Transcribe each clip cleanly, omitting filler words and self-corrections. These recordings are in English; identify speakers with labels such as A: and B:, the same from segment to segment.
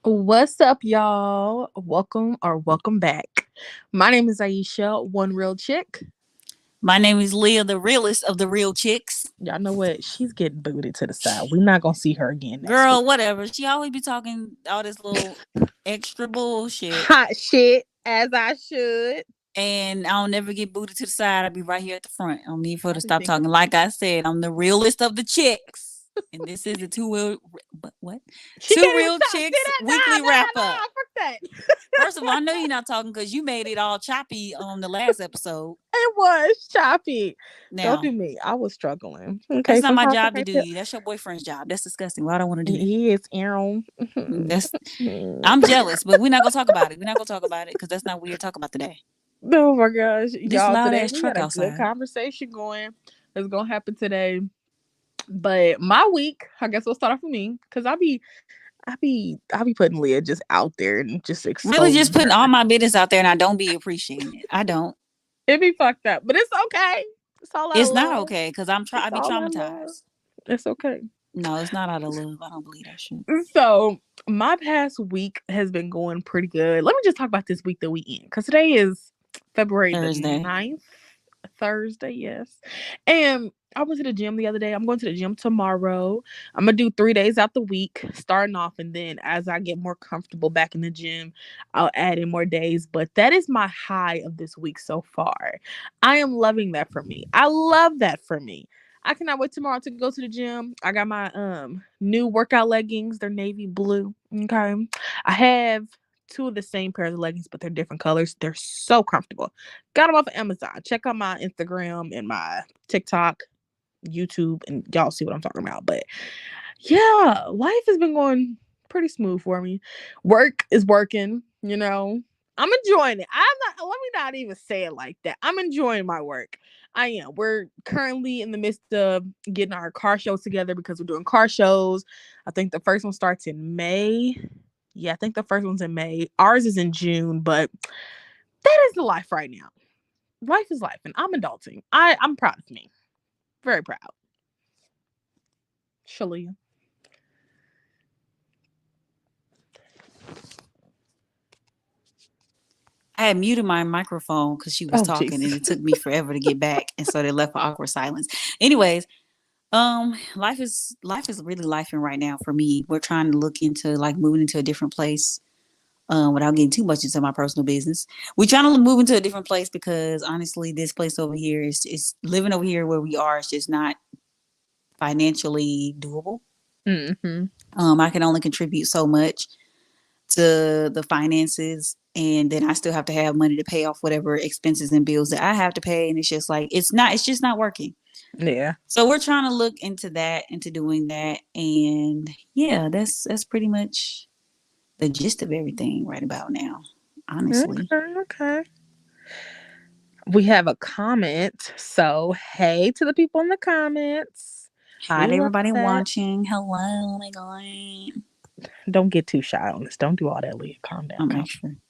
A: What's up, y'all? Welcome back. My name is Aisha, one real chick.
B: My name is Leah, the realest of the real chicks.
A: Y'all know what? She's getting booted to the side. We're not gonna see her again next week.
B: Girl, whatever. She always be talking all this little extra bullshit.
A: Hot shit, as I should.
B: And I'll never get booted to the side. I'll be right here at the front. I don't need for her
A: I
B: to
A: be
B: stop
A: thinking,
B: talking. Like I said, I'm the realest of the chicks. And this is the what?
A: she
B: Two
A: can't even
B: real
A: talk. See
B: chicks
A: that?
B: weekly wrap up.
A: Fuck that.
B: First of all, I know you're not talking because you made it all choppy on the last episode.
A: It was choppy. Don't do
B: Now,
A: me. I was struggling. Okay,
B: that's not my
A: sometimes I
B: job to
A: can't
B: do
A: tell.
B: you. That's your boyfriend's job. That's disgusting. Why do I want to do that?
A: He is Aaron.
B: That's I'm jealous, but we're not gonna talk about it. We're not gonna talk about it because that's not what we're talking about today.
A: Oh my gosh,
B: This
A: y'all!
B: loud
A: Today
B: ass
A: we got
B: truck
A: a good
B: outside.
A: conversation going. It's gonna happen today. But my week, I guess we'll start off with me because I be putting Leah just out there and just
B: Really, just
A: exposing
B: putting all
A: her.
B: my business out there, and I don't be appreciating it. I don't.
A: It be fucked up, but it's okay. It's all out of
B: It's not
A: love.
B: okay because I
A: It's
B: be
A: all out of love.
B: traumatized.
A: It's okay.
B: No, it's not out of love. I don't believe that shit.
A: So my past week has been going pretty good. Let me just talk about this week that we in because today is February the
B: Thursday.
A: 9th, Thursday, yes. And I went to the gym the other day. I'm going to the gym tomorrow. I'm gonna do 3 days out the week, starting off, and then as I get more comfortable back in the gym, I'll add in more days. But that is my high of this week so far. I am loving that for me. I love that for me. I cannot wait tomorrow to go to the gym. I got my new workout leggings. They're navy blue. Okay. I have two of the same pairs of leggings, but they're different colors. They're so comfortable. Got them off of Amazon. Check out my Instagram and my TikTok, YouTube, and y'all see what I'm talking about. But yeah, life has been going pretty smooth for me. Work is working. I'm enjoying it. Let me not even say it like that. I'm enjoying my work. I am. We're currently in the midst of getting our car shows together because we're doing car shows. I think the first one starts in May. Yeah, I think the first one's in May. Ours is in June, but that is the life right now. Life is life, and I'm adulting. I'm proud of me. Very proud. Shalia.
B: I had muted my microphone because she was
A: Oh,
B: talking, and
A: Jesus.
B: it took me forever to get back, and so they left for awkward silence. Anyways, life is really lifing right now for me. We're trying to look into like moving into a different place without getting too much into my personal business. We're trying to move into a different place because honestly, this place over here is living over here where we are is just not financially doable.
A: Mm-hmm.
B: I can only contribute so much to the finances, and then I still have to have money to pay off whatever expenses and bills that I have to pay, and it's just like it's just not working.
A: Yeah.
B: So we're trying to look into that, into doing that, and yeah, that's pretty much the gist of everything right about now, honestly.
A: Okay. Okay. We have a comment. So, hey to the people in the comments.
B: Hi
A: We
B: to
A: love
B: everybody
A: that.
B: watching. Hello, oh my god.
A: Don't get too shy on this. Don't do all that, Leah. Calm down.
B: I'll
A: Calm
B: make sure.
A: down.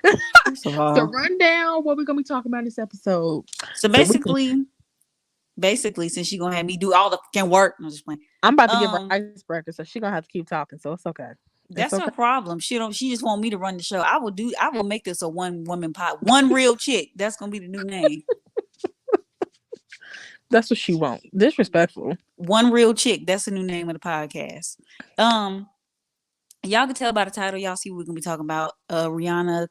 A: Okay.
B: First of
A: So,
B: all,
A: run down what we're going to be talking about in this episode.
B: so
A: So, we can.
B: basically, since you're gonna have me do all the fucking work, I'm just playing.
A: I'm about to give her
B: Um,
A: icebreaker, so she's going to have to keep talking. So, it's okay. It's
B: that's
A: okay.
B: her problem. She just want me to run the show. I will make this a one woman pot, one real chick. That's gonna be the new name.
A: That's what she wants. Disrespectful.
B: One real chick. That's the new name of the podcast. Um, y'all can tell by the title, y'all see what we're gonna be talking about. Rihanna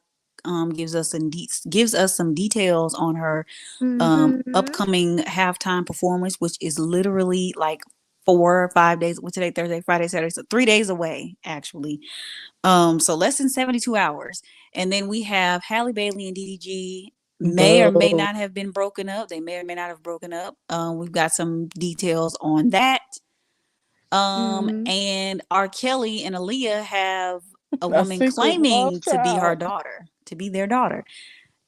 B: gives us some details on her
A: Mm-hmm.
B: upcoming halftime performance, which is literally like 4 or 5 days. What's today? Thursday, Friday, Saturday. So 3 days away, actually. So less than 72 hours. And then we have Halle Bailey and DDG may or may
A: Boo.
B: not have been broken up. They may or may not have broken up. We've got some details on that.
A: Mm-hmm.
B: And R. Kelly and Aaliyah have a
A: A
B: woman
A: secret love
B: claiming to be her
A: child.
B: daughter, to be their daughter.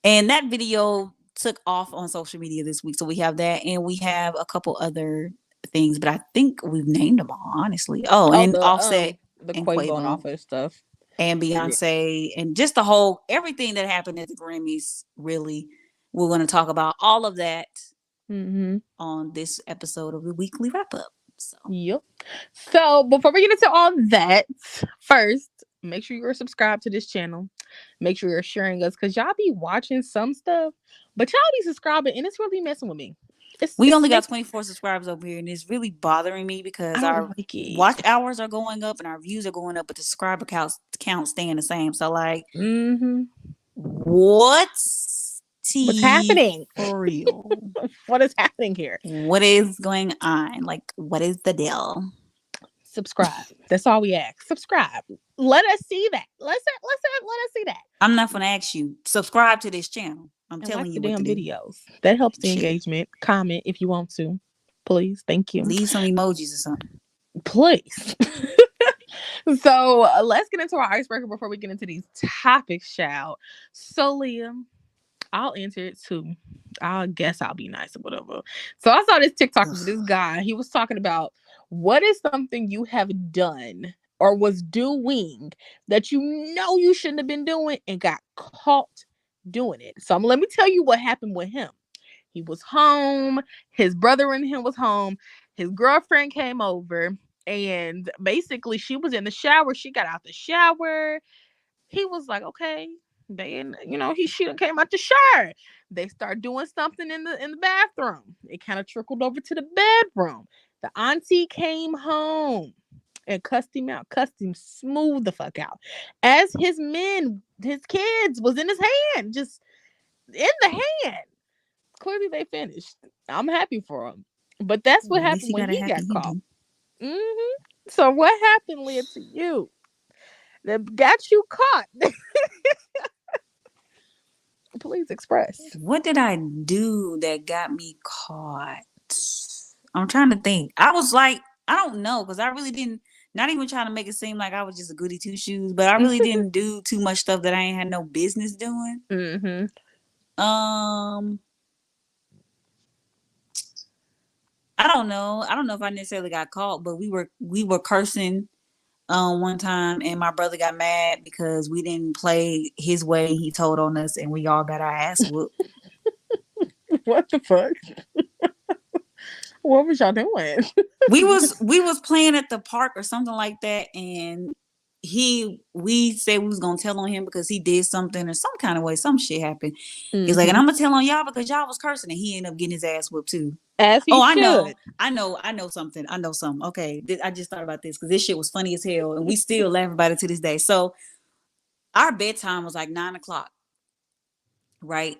B: And that video took off on social media this week. So we have that, and we have a couple other things, but I think we've named them all, honestly. Oh,
A: Oh,
B: and Offset
A: the
B: and
A: Quavo and
B: Quavo
A: office stuff.
B: and
A: Yeah.
B: Beyonce and just the whole everything that happened at the Grammys. Really, we're going to talk about all of that
A: Mm-hmm.
B: on this episode of the weekly wrap up. So
A: Yep. So before we get into all that, first, Make sure you're subscribed to this channel. Make sure you're sharing us because y'all be watching some stuff, but y'all be subscribing and it's really messing with me.
B: We
A: It's
B: only got
A: make
B: 24 subscribers over here, and it's really bothering me
A: I
B: because
A: don't
B: our
A: like it.
B: watch hours are going up and our views are going up, but the subscriber count staying the same. So like,
A: Mm-hmm.
B: what's
A: What's
B: tea
A: happening?
B: for real?
A: What is happening here?
B: What is going on? Like, what is the deal?
A: Subscribe. That's all we ask. Subscribe. Let us see that. Let us see that.
B: I'm not gonna ask you. Subscribe to this channel. I'm
A: And like
B: telling
A: the
B: you what to
A: damn
B: do.
A: videos. That helps the
B: Shit.
A: engagement. Comment if you want to. Please. Thank you.
B: Leave some emojis or something.
A: Please. So let's get into our icebreaker before we get into these topics, shall. So, Liam, I'll answer it too. I guess I'll be nice or whatever. So I saw this TikTok of this
B: Ugh.
A: guy. He was talking about what is something you have done or was doing that you know you shouldn't have been doing and got caught doing it. So let me tell you what happened with him. He was home. His brother and him was home. His girlfriend came over, and basically she was in the shower. She got out the shower. He was like, okay. Then she done came out the shower. They start doing something in the bathroom. It kind of trickled over to the bedroom. The auntie came home and cussed him out, cussed him smooth the fuck out. As his kids was in his hand, just in the hand. Clearly they finished. I'm happy for him. But that's what
B: Well, at least
A: happened
B: he
A: when
B: got a
A: he
B: happy
A: got caught.
B: ending.
A: So what happened, Leah, to you that got you caught? Please express.
B: What did I do that got me caught? I'm trying to think. I was like, I don't know, because I really didn't. Not even trying to make it seem like I was just a goody two shoes, but I really didn't do too much stuff that I ain't had no business doing.
A: Mm-hmm.
B: Um, I don't know. I don't know if I necessarily got caught, but we were cursing one time, and my brother got mad because we didn't play his way. He told on us, and we all got our ass whooped.
A: What the fuck? What was y'all doing?
B: We was playing at the park or something like that, and we said we was gonna tell on him because he did something or some kind of way, some shit happened. He's like, and
A: Mm-hmm.
B: I'm gonna tell on y'all because y'all was cursing, and he ended up getting his ass whooped too.
A: As he
B: Oh, I know,
A: should.
B: I know something. I know something. Okay, I just thought about this because this shit was funny as hell, and we still laugh about it to this day. So our bedtime was like 9 o'clock, right?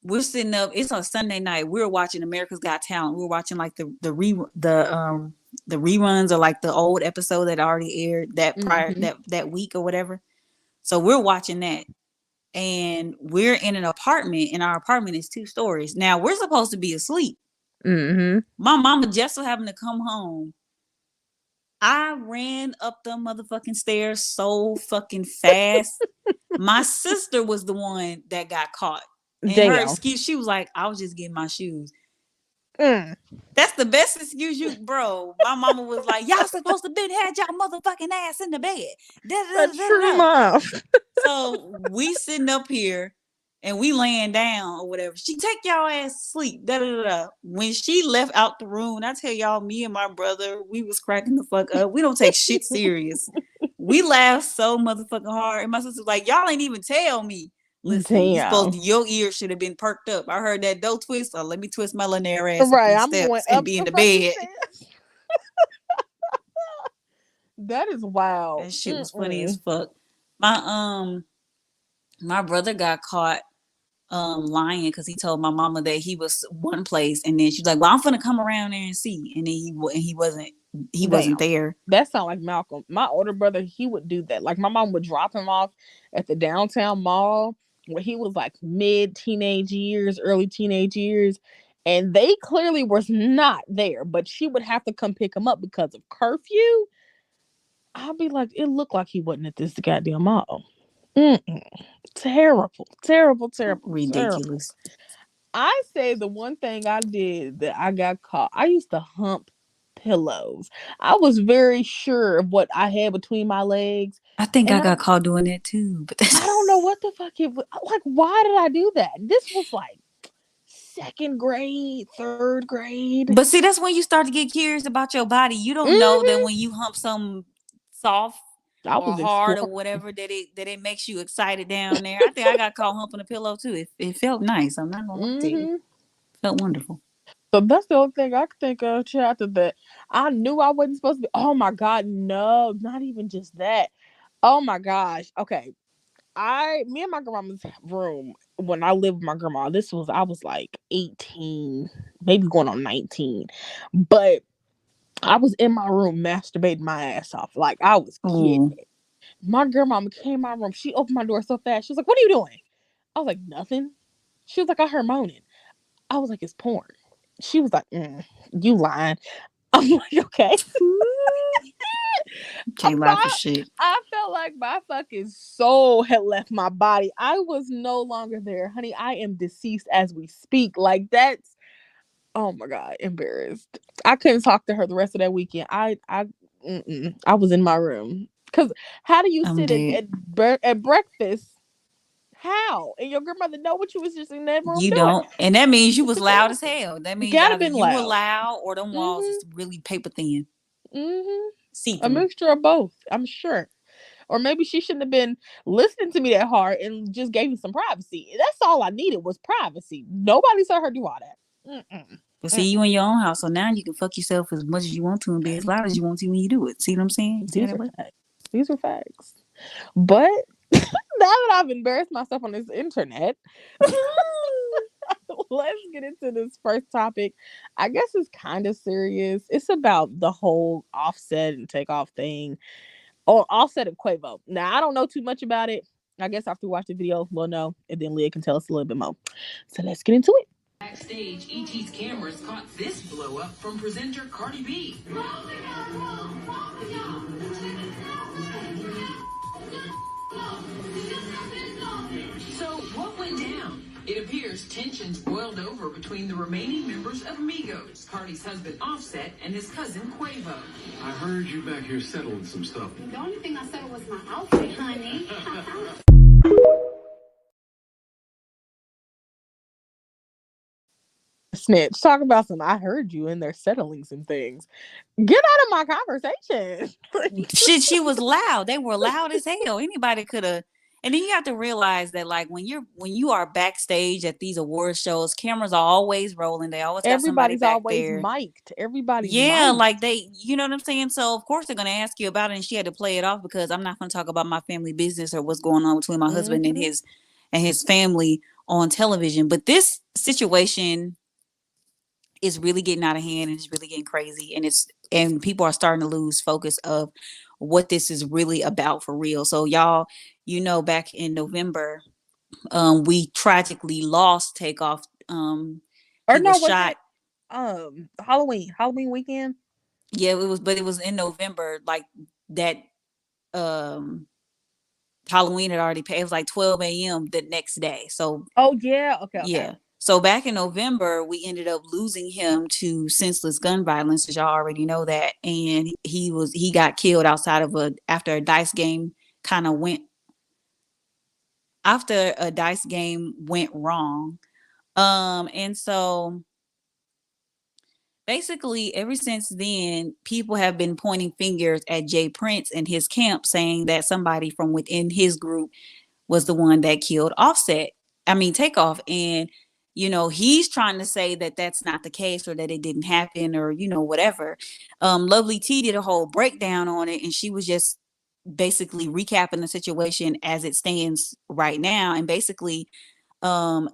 B: We're sitting up. It's on Sunday night. We were watching America's Got Talent. We were watching like the reruns or like the old episode that already aired that prior
A: Mm-hmm.
B: that week or whatever. So we're watching that, and we're in an apartment, and our apartment is 2 stories. Now we're supposed to be asleep.
A: Mm-hmm.
B: My mama just so happened to come home. I ran up the motherfucking stairs so fucking fast. My sister was the one that got caught. And her
A: Damn.
B: excuse, she was like, I was just getting my shoes.
A: Mm.
B: That's the best excuse you, bro. My mama was like, y'all supposed to been had y'all motherfucking ass in the bed. Da, da,
A: A
B: da, da,
A: true
B: da.
A: mom.
B: So we sitting up here and we laying down or whatever. She take y'all ass to sleep. Da, da, da, da. When she left out the room, I tell y'all, me and my brother, we was cracking the fuck up. We don't take shit serious. We laughed so motherfucking hard. And my sister was like, y'all ain't even tell me. Listen, you supposed
A: Damn.
B: to, your ears should have been perked up. I heard that dough twist. So let me twist my little ass up
A: Right.
B: these
A: I'm going
B: steps and
A: up
B: be in
A: the
B: the
A: fucking
B: bed.
A: stairs. That is wild.
B: That shit was funny as
A: Mm-mm.
B: fuck. My my brother got caught lying because he told my mama that he was one place, and then she's like, well, I'm gonna come around there and see, and then he wasn't
A: Damn.
B: there.
A: That sound like Malcolm. My older brother, he would do that. Like my mom would drop him off at the downtown mall when he was like mid teenage years, early teenage years, and they clearly was not there. But she would have to come pick him up because of curfew. I'll be like, it looked like he wasn't at this goddamn mall. Mm-mm. Terrible, terrible, terrible, terrible.
B: Ridiculous.
A: I say the one thing I did that I got caught, I used to hump pillows. I was very sure of what I had between my legs.
B: I think
A: And
B: I got caught doing that too, but
A: I don't know what the fuck it was. Like, why did I do that? This was like second grade, third grade.
B: but see, that's when you start to get curious about your body. You don't know that
A: Hmm.
B: when you hump something soft,
A: I
B: or
A: was
B: hard or
A: exploring.
B: whatever that it makes you excited down there. I think I got caught humping a pillow too. It felt nice. I'm not gonna lie to you.
A: Hmm.
B: Felt wonderful.
A: So that's the only thing I could think of. After that, I knew I wasn't supposed to be. Oh my god, no, not even just that. Oh my gosh. Okay, me and my grandma's room when I lived with my grandma. I was like 18, maybe going on 19, but I was in my room masturbating my ass off, like I was
B: Ooh.
A: kidding. My grandmama came in my room. She opened my door so fast. She was like, "What are you doing?" I was like, "Nothing." She was like, "I heard moaning." I was like, "It's porn." She was like, "You lying." I'm like, "Okay."
B: Can't lie for
A: my
B: shit.
A: I felt like my fucking soul had left my body. I was no longer there, honey. I am deceased as we speak. Like that's oh my god, embarrassed. I couldn't talk to her the rest of that weekend. I was in my room because how do you
B: I'm
A: sit
B: dead.
A: at breakfast? How and your grandmother know what you was just in that room
B: You
A: doing?
B: don't, and that means you was loud as hell. That means
A: Gotta
B: either
A: been
B: you were
A: loud.
B: loud or them walls
A: Mhm.
B: is really paper thin,
A: Mhm.
B: see
A: A
B: through.
A: mixture of both. I'm sure. Or maybe she shouldn't have been listening to me that hard and just gave me some privacy. That's all I needed was privacy. Nobody saw her do all that. Mm-mm.
B: But see, you
A: Mm-mm.
B: in your own house, so now you can fuck yourself as much as you want to and be as loud as you want to when you do it. See what I'm saying? You see how
A: These
B: that
A: are
B: work?
A: facts. These are facts. But now that I've embarrassed myself on this internet, let's get into this first topic. I guess it's kind of serious. It's about the whole offset and takeoff thing. Or offset and Quavo. Now I don't know too much about it. I guess after we watch the video, we'll know, and then Leah can tell us a little bit more. So let's get into it.
C: Backstage, ET's cameras caught this blow up from presenter Cardi B. So, what went down? It appears tensions boiled over between the remaining members of Migos, Cardi's husband Offset and his cousin Quavo.
D: I heard you back here settling some stuff.
E: The only thing I said was my outfit, honey.
A: Snitch, talk about some. I heard you in there settling some things. Get out of my conversation.
B: Shit, she was loud. They were loud as hell. Anybody could have. And then you have to realize that, like, when you are backstage at these award shows, cameras are always rolling. They always got somebody
A: Everybody's
B: back
A: always
B: there.
A: mic'd. Everybody's
B: Yeah, like
A: mic'd.
B: you know what I'm saying? So of course they're gonna ask you about it, and she had to play it off because I'm not gonna talk about my family business or what's going on between my husband and
A: Hmm.
B: his family on television. But this situation is really getting out of hand and it's really getting crazy, and people are starting to lose focus of what this is really about for real. So y'all, back in November, we tragically lost Takeoff.
A: Or
B: He was
A: no, was
B: shot.
A: it Halloween weekend?
B: Yeah, but it was in November, like that. um Halloween had already passed. It was like 12 a.m. the next day. So
A: Oh yeah. Okay. Okay.
B: yeah. So back in November, we ended up losing him to senseless gun violence, as y'all already know that. And he got killed outside of a after a dice game kind of went after a dice game went wrong. And so basically ever since then, people have been pointing fingers at Jay Prince and his camp, saying that somebody from within his group was the one that killed Offset. I mean, Takeoff. And, he's trying to say that that's not the case or that it didn't happen or, whatever. Lovely T did a whole breakdown on it, and she was just basically recapping the situation as it stands right now. And basically,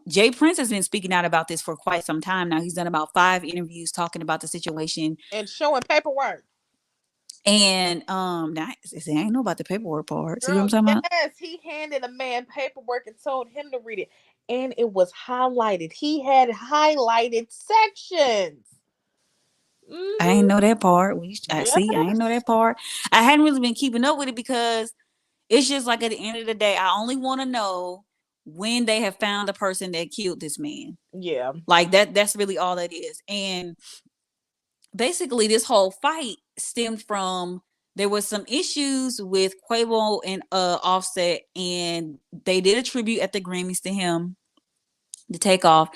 B: Jay Prince has been speaking out about this for quite some time now. He's done about 5 interviews talking about the situation.
A: And showing paperwork.
B: And now I ain't know about the paperwork part. See what I'm
A: Girl,
B: talking about?
A: yes, he handed a man paperwork and told him to read it. And it was highlighted. He had highlighted sections.
B: I ain't
A: Hmm.
B: know that part. I see. I ain't know
A: Yes.
B: that part. I hadn't really been keeping up with it because it's just like at the end of the day, I only want to know when they have found the person that killed this man.
A: Yeah.
B: Like that. That's really all that is. And basically, this whole fight stemmed from there was some issues with Quavo and Offset, and they did a tribute at the Grammys to him, the Takeoff.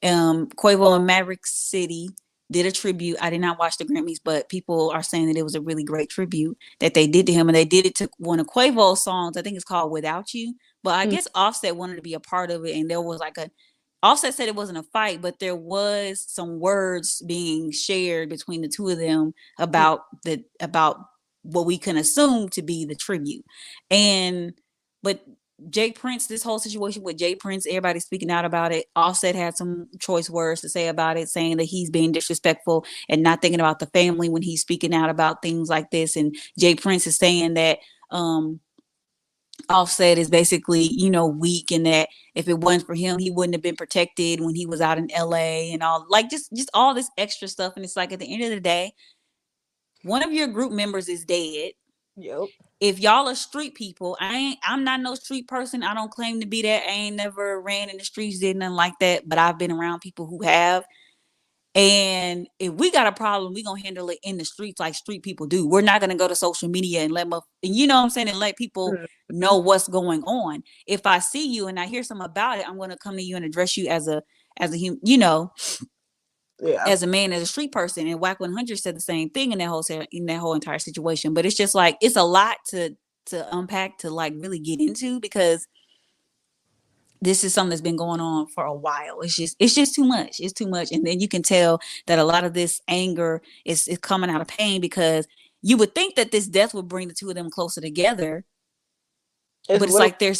B: Quavo in Maverick City. did a tribute. I did not watch the Grammys, but people are saying that it was a really great tribute that they did to him, and they did it to one of Quavo's songs. I think it's called "Without You." But I
A: Mm,
B: guess Offset wanted to be a part of it, and there was like a Offset said it wasn't a fight, but there was some words being shared between the two of them
A: mm.
B: about what we can assume to be the tribute. And but Jay Prince, this whole situation with Jay Prince, everybody speaking out about it. Offset had some choice words to say about it, saying that he's being disrespectful and not thinking about the family when he's speaking out about things like this. And Jay Prince is saying that um Offset is basically, weak, and that if it wasn't for him, he wouldn't have been protected when he was out in LA and all, like just all this extra stuff. And it's like, at the end of the day, one of your group members is dead.
A: Yep.
B: If y'all are street people, I'm not no street person. I don't claim to be that. I ain't never ran in the streets, did nothing like that, but I've been around people who have. And if we got a problem, we gonna handle it in the streets like street people do. We're not gonna go to social media and you know what I'm saying, and let people
A: Mhm.
B: know what's going on. If I see you and I hear something about it, I'm gonna come to you and address you as a human,
A: Yeah.
B: as a man, as a street person. And Whack 100 said the same thing in that whole entire situation. But it's just like, it's a lot to unpack, to like really get into, because this is something that's been going on for a while. It's just too much. It's too much. And then you can tell that a lot of this anger is coming out of pain, because you would think that this death would bring the two of them closer together,
A: It's
B: but it's
A: literally
B: like they're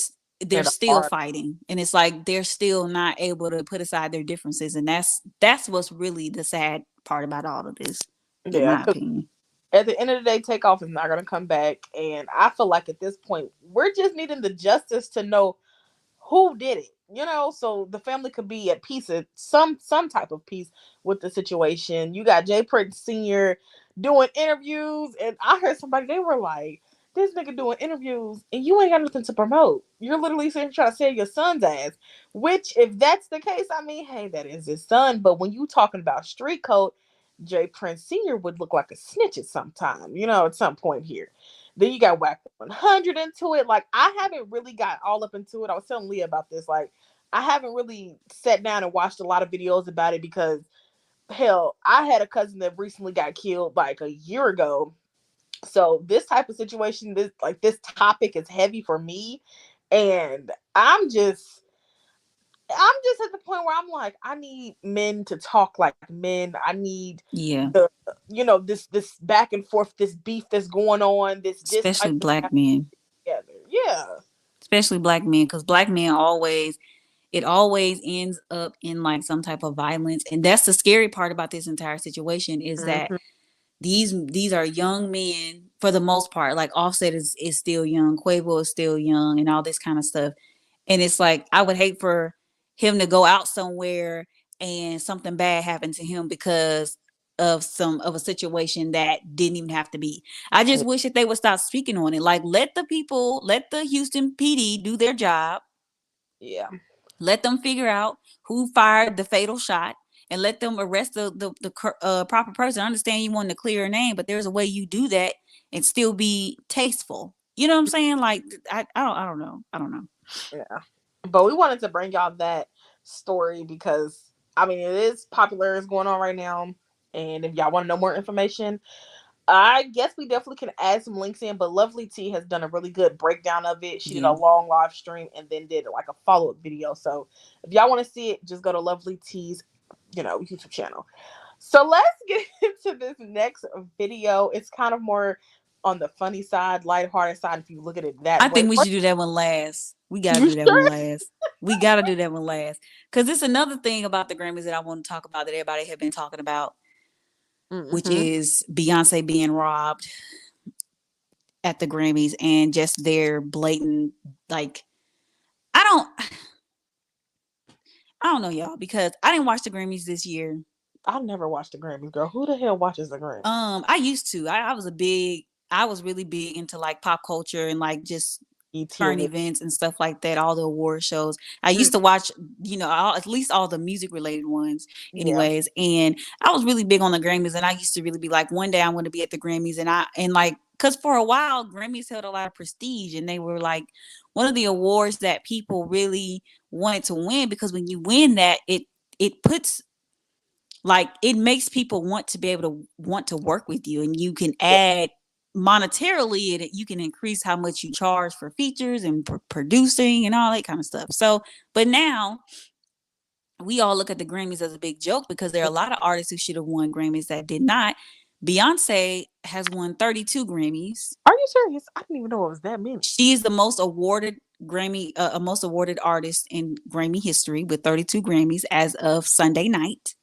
A: kind of
B: still
A: hard.
B: fighting, and it's like they're still not able to put aside their differences. And that's what's really the sad part about all of this, in
A: Yeah,
B: my
A: because
B: opinion.
A: at the end of the day, Takeoff is not going to come back. And I feel like at this point, we're just needing the justice to know who did it, so the family could be at peace, at some type of peace with the situation. You got Jay Prince Sr. doing interviews, and I heard somebody, they were like, this nigga doing interviews and you ain't got nothing to promote. You're literally sitting trying to sell your son's ass. Which, if that's the case, I mean, hey, that is his son. But when you talking about street code, Jay Prince Sr. would look like a snitch at some time, at some point here. Then you got Whack 100 into it. Like, I haven't really got all up into it. I was telling Leah about this. Like, I haven't really sat down and watched a lot of videos about it because, hell, I had a cousin that recently got killed like a year ago. So this type of situation, this topic is heavy for me, and I'm just at the point where I'm like, I need men to talk like men. I need
B: Yeah,
A: the this back and forth, this beef that's going on, this
B: especially
A: dislike that's
B: black
A: happening
B: men.
A: together. Yeah.
B: Especially black men, because black men always, it always ends up in like some type of violence. And that's the scary part about this entire situation, is that
A: Hmm.
B: these are young men for the most part. Like Offset is still young, Quavo is still young, and all this kind of stuff. And it's like, I would hate for him to go out somewhere and something bad happen to him because of a situation that didn't even have to be. I just wish that they would stop speaking on it. Like, let the Houston PD do their job.
A: Yeah.
B: Let them figure out who fired the fatal shot, and let them arrest the proper person. I understand you want to clear a name, but there's a way you do that and still be tasteful. You know what I'm saying? Like, I don't know. I don't know.
A: Yeah. But we wanted to bring y'all that story because I mean it is popular, it's going on right now. And if y'all want to know more information, I guess we definitely can add some links in, but Lovely T has done a really good breakdown of it. She did a
B: Yeah.
A: long live stream and then did like a follow up video. So if y'all want to see it, just go to Lovely T's, YouTube channel. So let's get into this next video. It's kind of more on the funny side, lighthearted side, if you look at it that
B: I
A: way.
B: think we should do that one last. We got to
A: You
B: do that one
A: sure?
B: last. We got to do that one last. Because it's another thing about the Grammys that I want to talk about, that everybody have been talking about, which
A: Mm-hmm.
B: is Beyonce being robbed at the Grammys, and just their blatant, like, I don't I don't know, y'all, because I didn't watch the Grammys this year.
A: I never watched the Grammys, girl. Who the hell watches the Grammys?
B: I used to. I was really big into like pop culture and like just
A: ET
B: current
A: award.
B: events and stuff like that, all the award shows. I
A: Mm,
B: used to watch, at least all the music related ones,
A: yeah.
B: anyways. And I was really big on the Grammys, and I used to really be like, one day I'm going to be at the Grammys, and like, because for a while Grammys held a lot of prestige, and they were like one of the awards that people really wanted to win, because when you win that, it puts like it makes people want to be able to want to work with you, and you can
A: Yeah.
B: add monetarily, and you can increase how much you charge for features and producing and all that kind of stuff. So, but now we all look at the Grammys as a big joke because there are a lot of artists who should have won Grammys that did not. Beyonce has won 32 Grammys.
A: Are you serious? I didn't even know it was that many.
B: She is the most awarded most awarded artist in Grammy history with 32 Grammys as of Sunday night.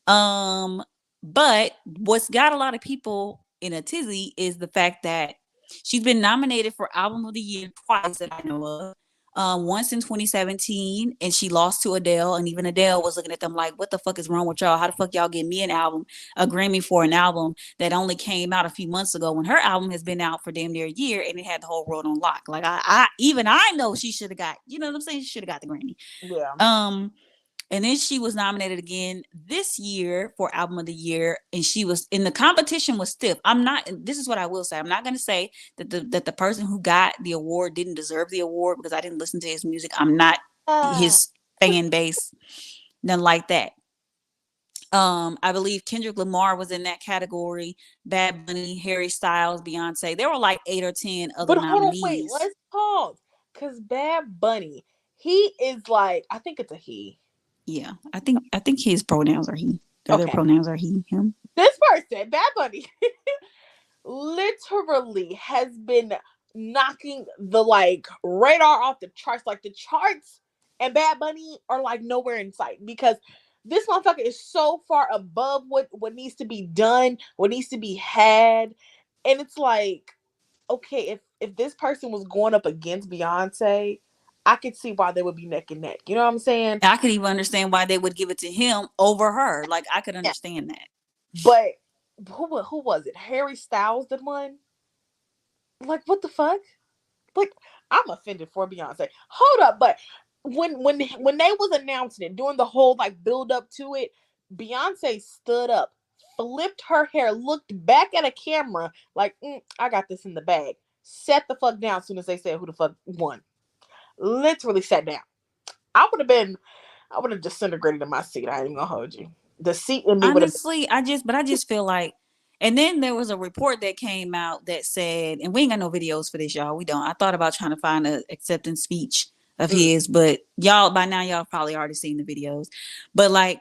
B: Um, but what's got a lot of people in a tizzy is the fact that she's been nominated for Album of the Year twice that I know of. Once in 2017, and she lost to Adele, and even Adele was looking at them like, "What the fuck is wrong with y'all? How the fuck y'all get me an album, a Grammy for an album that only came out a few months ago when her album has been out for damn near a year and it had the whole world on lock?" Like I know she should have got, you know what I'm saying? She should have got the Grammy.
A: Yeah.
B: And then she was nominated again this year for Album of the Year, and she was in the competition was stiff. I'm not. This is what I will say. I'm not going to say that the person who got the award didn't deserve the award because I didn't listen to his music. I'm not his fan base, nothing like that. I believe Kendrick Lamar was in that category. Bad Bunny, Harry Styles, Beyonce. There were like 8 or 10 other
A: But hold on, wait,
B: nominees.
A: let's pause. Cause Bad Bunny, he is like, I think it's a he.
B: Yeah, I think his pronouns are he. Their
A: Okay.
B: pronouns are he, him.
A: This person, Bad Bunny, literally has been knocking the like radar off the charts. Like the charts and Bad Bunny are like nowhere in sight because this motherfucker is so far above what needs to be done, what needs to be had. And it's like, okay, if this person was going up against Beyonce, I could see why they would be neck and neck. You know what I'm saying?
B: I could even understand why they would give it to him over her. Like I could
A: Yeah.
B: understand that.
A: But who was it? Harry Styles that won? Like what the fuck? Like I'm offended for Beyonce. Hold up, but when they was announcing it, during the whole like build up to it, Beyonce stood up, flipped her hair, looked back at a camera like, I got this in the bag. Sat the fuck down as soon as they said who the fuck won. Literally sat down. I would have disintegrated in my seat. I ain't even gonna hold you. The seat in me would have.
B: Honestly, I just feel like, and then there was a report that came out that said, and we ain't got no videos for this, y'all. We don't. I thought about trying to find a acceptance speech of his, but y'all by now y'all probably already seen the videos. But like,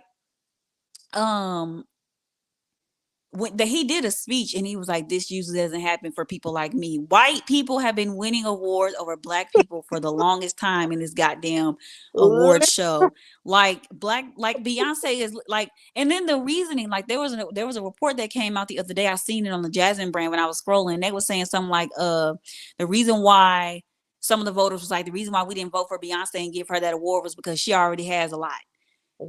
B: when he did a speech and he was like, "This usually doesn't happen for people like me. White people have been winning awards over black people for the longest time in this goddamn award show. Like Beyonce is like." And then the reasoning, like there was a report that came out the other day. I seen it on the Jasmine brand when I was scrolling. They were saying something like, the reason why some of the voters was like, the reason why we didn't vote for Beyonce and give her that award was because she already has a lot.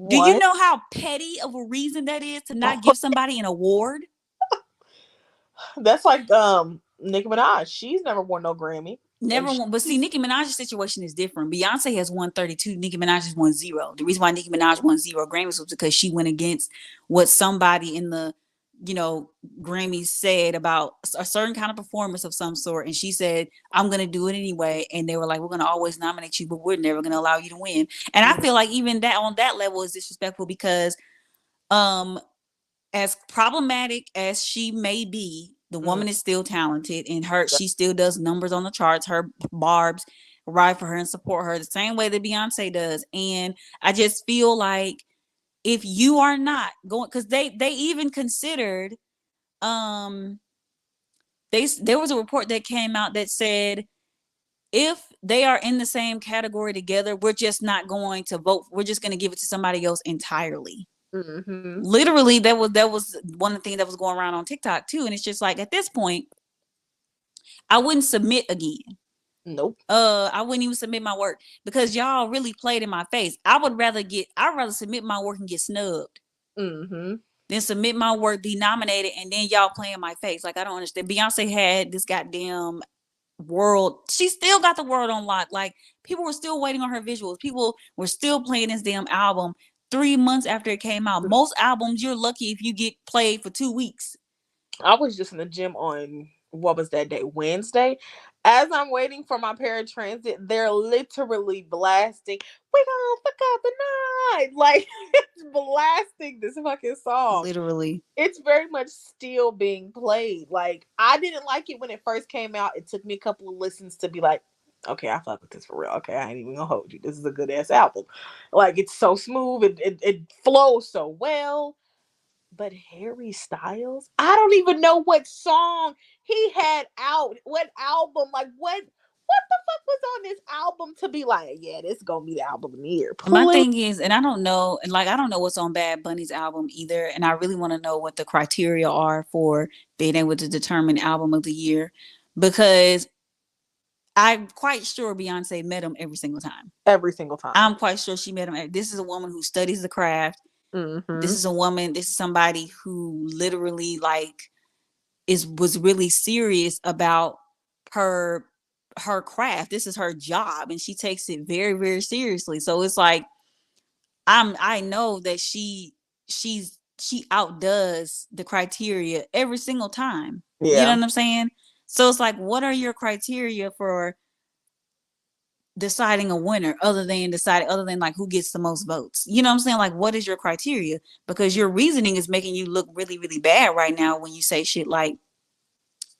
B: Do you
A: What?
B: know how petty of a reason that is to not give somebody an award?
A: That's like Nicki Minaj. She's never won no Grammy.
B: Never
A: And
B: won. But see, Nicki Minaj's situation is different. Beyonce has won 32. Nicki Minaj has won 0. The reason why Nicki Minaj won 0 Grammys was because she went against what somebody in the, Grammys said about a certain kind of performance of some sort. And she said, "I'm going to do it anyway." And they were like, "We're going to always nominate you, but we're never going to allow you to win." And I feel like even that on that level is disrespectful because, as problematic as she may be, the woman is still talented, and she still does numbers on the charts. Her barbs ride for her and support her the same way that Beyonce does. And I just feel like if you are not going, because they even considered, there was a report that came out that said if they are in the same category together, we're just not going to vote. We're just going to give it to somebody else entirely. Literally, that was one of the things that was going around on TikTok too. And it's just like, at this point, I wouldn't submit again.
A: Nope.
B: I wouldn't even submit my work because y'all really played in my face. I'd rather submit my work and get snubbed than submit my work, be nominated, and then y'all play in my face. Like, I don't understand. Beyonce had this goddamn world. She still got the world on lock. Like, people were still waiting on her visuals. People were still playing this damn album 3 months after it came out. Most albums, you're lucky if you get played for 2 weeks.
A: I was just in the gym on what was that day? Wednesday. As I'm waiting for my paratransit, they're literally blasting, "We gonna fuck up the night." Like it's blasting this fucking song.
B: Literally.
A: It's very much still being played. Like I didn't like it when it first came out. It took me a couple of listens to be like, okay, I fuck with this for real. Okay, I ain't even gonna hold you. This is a good ass album. Like it's so smooth. It flows so well. But Harry Styles, I don't even know what song he had out. What album? Like what the fuck was on this album to be like, yeah, this is gonna be the album of the year.
B: And my
A: Please.
B: thing is, and I don't know, and like I don't know what's on Bad Bunny's album either, and I really want to know what the criteria are for being able to determine album of the year, because I'm quite sure Beyonce met him every single time.
A: Every single time.
B: I'm quite sure she met him. This is a woman who studies the craft. This
A: Mm-hmm.
B: is a woman. This is somebody who literally like is was really serious about her her craft. This is her job, and she takes it very very seriously. So it's like I know that she outdoes the criteria every single time. You know
A: Yeah.
B: what I'm saying? So it's like, what are your criteria for deciding a winner other than like who gets the most votes? You know what I'm saying? Like, what is your criteria? Because your reasoning is making you look really, really bad right now when you say shit like,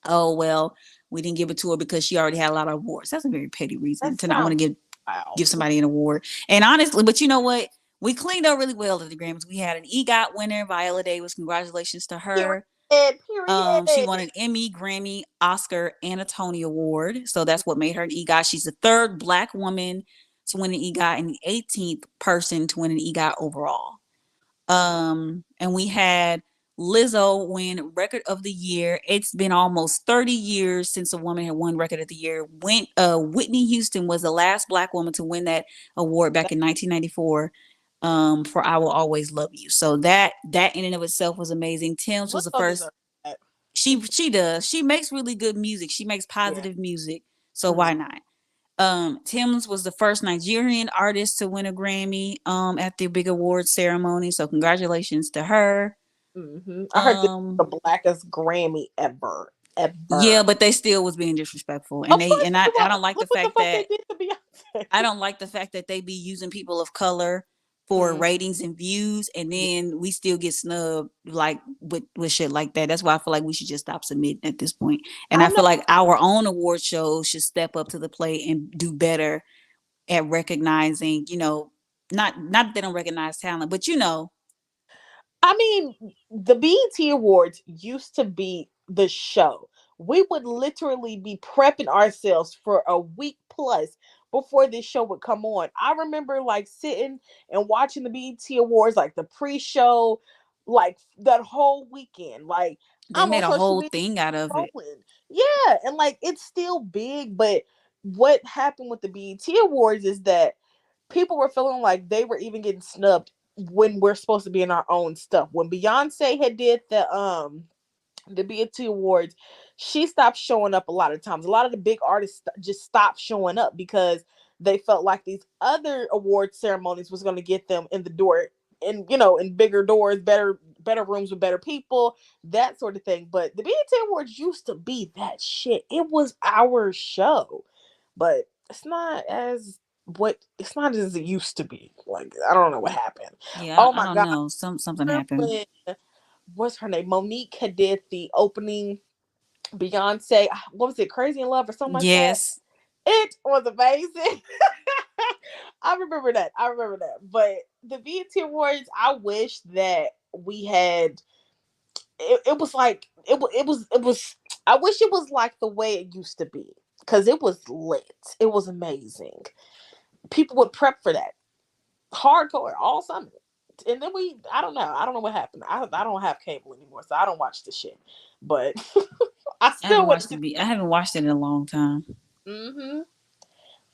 B: oh well, we didn't give it to her because she already had a lot of awards. That's a very petty
A: That
B: reason to not want
A: sounds
B: to
A: wow.
B: give somebody an award. And honestly, but you know what? We cleaned up really well at the Grammys. We had an EGOT winner, Viola Davis. Congratulations to
A: Period.
B: her. She
A: Period.
B: won an Emmy, Grammy, Oscar, and a Tony Award. So that's what made her an EGOT. She's the third Black woman to win an EGOT and the 18th person to win an EGOT overall. And we had Lizzo win Record of the Year. It's been almost 30 years since a woman had won Record of the Year. Whitney Houston was the last Black woman to win that award back in 1994. For I Will Always Love You. So that in and of itself was amazing. Tim's was the
A: Lizzo
B: first.
A: deserves that.
B: She does. She makes really good music. She makes
A: Yeah.
B: positive music. So
A: Mm.
B: why not? Tim's was the first Nigerian artist to win a Grammy at the big awards ceremony. So congratulations to her.
A: Mm-hmm. I heard this is the
B: Um
A: blackest Grammy ever.
B: yeah,
A: Ever.
B: but they still was being disrespectful. And
A: Of
B: they
A: course
B: and
A: they
B: I
A: was.
B: don't like the
A: Look what the
B: fact
A: fuck they
B: that
A: did to Beyonce.
B: I don't like the fact that they be using people of color for
A: Mm.
B: ratings and views, and then we still get snubbed like with shit like that. That's why I feel like we should just stop submitting at this point. And
A: I
B: I
A: know.
B: feel like our own award shows should step up to the plate and do better at recognizing, not that they don't recognize talent, but
A: I mean, the BET Awards used to be the show. We would literally be prepping ourselves for a week plus before this show would come on. I remember like sitting and watching the BET Awards, like the pre-show, like that whole weekend. Like
B: they
A: I'm on
B: made a
A: social
B: whole
A: media
B: thing out of it.
A: scrolling. Yeah, and like it's still big, but what happened with the BET Awards is that people were feeling like they were even getting snubbed when we're supposed to be in our own stuff. When Beyonce had did the BET Awards, she stopped showing up a lot of times. A lot of the big artists just stopped showing up because they felt like these other award ceremonies was going to get them in the door and in bigger doors, better rooms with better people, that sort of thing. But the BET Awards used to be that shit. It was our show. But it's not as it used to be. Like I don't know what happened.
B: Yeah,
A: Oh
B: I
A: my
B: don't
A: god.
B: know. Something
A: Remember
B: happened.
A: when what's her name? Monique had did the opening Beyonce, what was it, Crazy in Love or something like that?
B: Yes.
A: It was amazing. I remember that. I remember that. But the BET Awards, I wish that we had it was like it was I wish it was like the way it used to be. Cause it was lit. It was amazing. People would prep for that. Hardcore all summer. And then I don't know. I don't know what happened. I don't have cable anymore, so I don't watch the shit. But I still want to see.
B: I haven't watched it in a long time.
A: Hmm.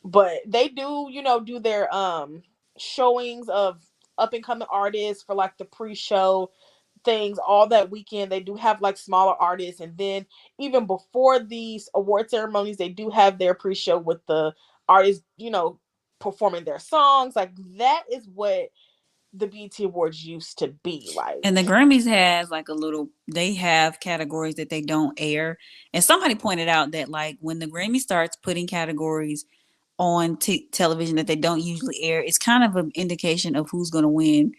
A: But they do, do their showings of up and coming artists for like the pre-show things all that weekend. They do have like smaller artists, and then even before these award ceremonies, they do have their pre-show with the artists, performing their songs. Like that is what the BET Awards used to be. Like,
B: And the Grammys has like a little, they have categories that they don't air. And somebody pointed out that like when the Grammy starts putting categories on television that they don't usually air, it's kind of an indication of who's going to win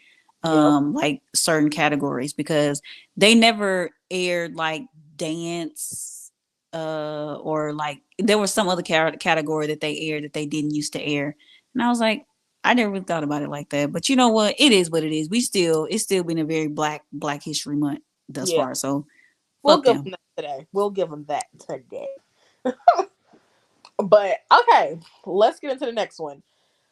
A: yep,
B: like certain categories, because they never aired like dance or like there was some other category that they aired that they didn't used to air. And I was like, I never really thought about it like that. But you know what? It is what it is. It's still been a very Black History Month thus
A: yeah.
B: far. So
A: We'll
B: fuck
A: give
B: them.
A: them that today. We'll give them that today. But okay, let's get into the next one.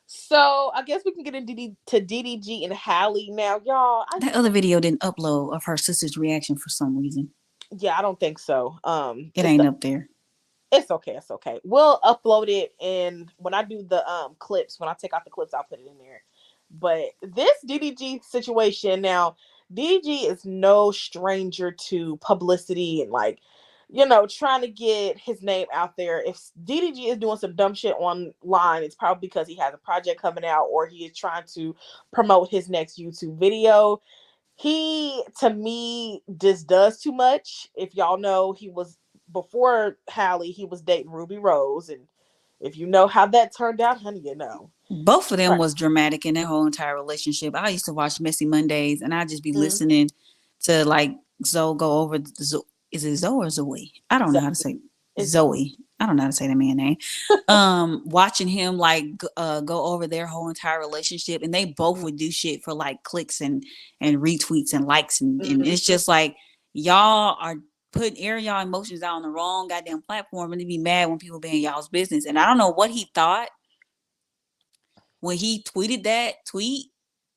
A: So I guess we can get into to DDG and Hallie now, y'all. I
B: That other video didn't upload of her sister's reaction for some reason.
A: Yeah, I don't think so.
B: It ain't up there.
A: It's okay. It's okay. We'll upload it, and when I do the clips, when I take out the clips, I'll put it in there. But this DDG situation now, DDG is no stranger to publicity and like, trying to get his name out there. If DDG is doing some dumb shit online, it's probably because he has a project coming out or he is trying to promote his next YouTube video. He, to me, just does too much. If y'all know, he was before Hallie, he was dating Ruby Rose, and if you know how that turned out, honey, you know.
B: Both of them
A: Right.
B: was dramatic in their whole entire relationship. I used to watch Messy Mondays, and I just be
A: Mm,
B: listening to like Zoe go over. Is it Zoe or Zoe? I don't know how to
A: Zoe.
B: say
A: It's Zoe.
B: Zoe. I don't know how to say the man name. Watching him like go over their whole entire relationship, and they both would do shit for like clicks and retweets and likes, and
A: Mm-hmm.
B: it's just like y'all are putting airing y'all emotions out on the wrong goddamn platform, and to be mad when people be in y'all's business. And I don't know what he thought when he tweeted that tweet,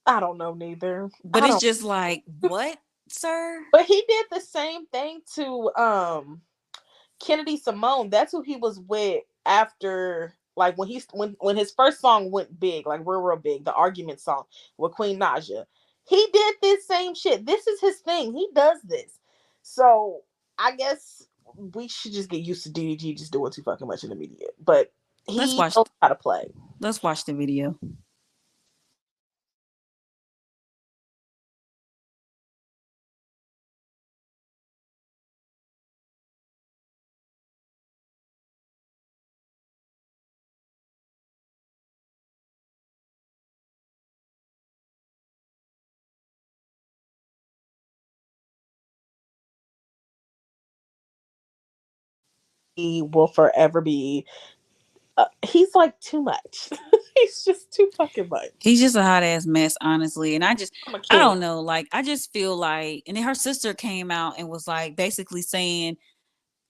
A: I don't know neither.
B: but
A: I
B: it's
A: don't.
B: just like, what, sir?
A: But he did the same thing to Kennedy Simone. That's who he was with after, like, when his first song went big, like real big, the argument song with Queen Naja. He did this same shit. This is his thing. He does this. So I guess we should just get used to DDG just doing too fucking much in the media. But
B: Let's
A: he
B: watch.
A: knows how to play.
B: Let's watch the video.
A: He will forever be. He's like too much. He's just too fucking much.
B: He's just a hot ass mess, honestly. And
A: I'm a
B: I
A: king.
B: don't know. Like, I just feel like, and then her sister came out and was like, basically saying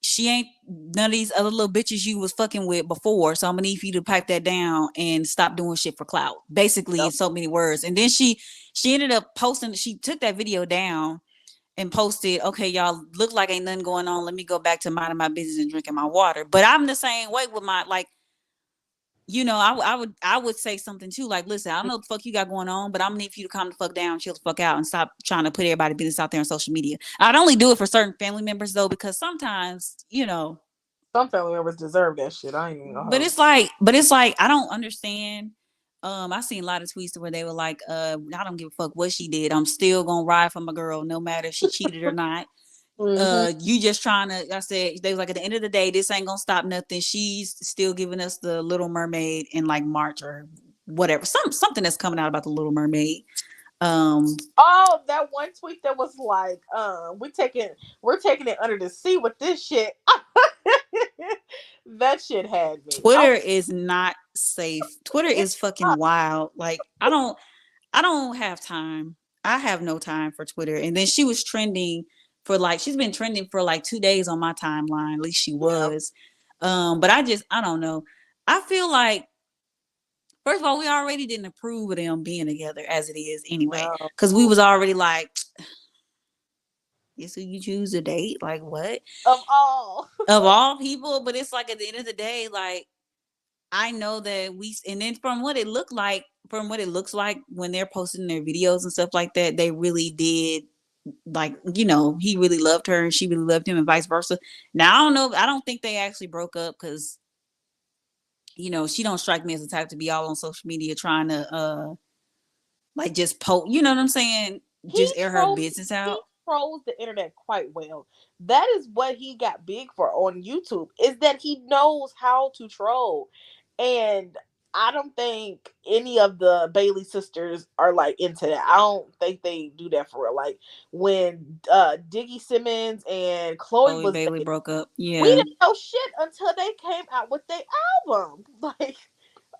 B: she ain't none of these other little bitches you was fucking with before. So I'm gonna need for you to pipe that down and stop doing shit for clout. Basically, in
A: Yep.
B: so many words. And then she ended up posting. She took that video down and posted, okay, y'all look like ain't nothing going on. Let me go back to minding my business and drinking my water. But I'm the same way with my like, I would say something too, like, listen, I don't know what the fuck you got going on, but I'm gonna need for you to calm the fuck down, chill the fuck out, and stop trying to put everybody's business out there on social media. I'd only do it for certain family members though, because sometimes,
A: Some family members deserve that shit. I ain't even gonna
B: but
A: hold
B: it's like, I don't understand. I seen a lot of tweets where they were like, I don't give a fuck what she did. I'm still gonna ride for my girl, no matter if she cheated or not.
A: you. Hmm.
B: You just trying to, I said, they was like, at the end of the day, this ain't gonna stop nothing. She's still giving us the Little Mermaid in like March or whatever, something that's coming out about the Little Mermaid.
A: Oh, that one tweet that was like, we're taking it under the sea with this shit. That shit had me.
B: Twitter is not safe. Twitter
A: It's
B: is fucking
A: not.
B: wild. Like, I don't have time. I have no time for Twitter. And then she was trending for like, she's been trending for like 2 days on my timeline. At least she
A: Yeah.
B: was. But I don't know. I feel like, first of all, we already didn't approve of them being together as it is anyway.
A: No.
B: Cause we was already like, this who you choose to date? Like what?
A: Of all.
B: Of all people, but it's like at the end of the day, like I know that and then from what it looked like, from what it looks like when they're posting their videos and stuff like that, they really did, like, he really loved her and she really loved him and vice versa. Now I don't know. I don't think they actually broke up because, she don't strike me as the type to be all on social media trying to Like just you know what I'm saying?
A: He
B: Just air her
A: trolls
B: business
A: he
B: out.
A: trolls the internet quite well. That is what he got big for on YouTube, is that he knows how to troll. And I don't think any of the Bailey sisters are like into that. I don't think they do that for real. Like when Diggy Simmons and Chloe
B: Chloe
A: was
B: Bailey
A: dating,
B: broke up.
A: we
B: Yeah.
A: didn't know shit until they came out with their album. Like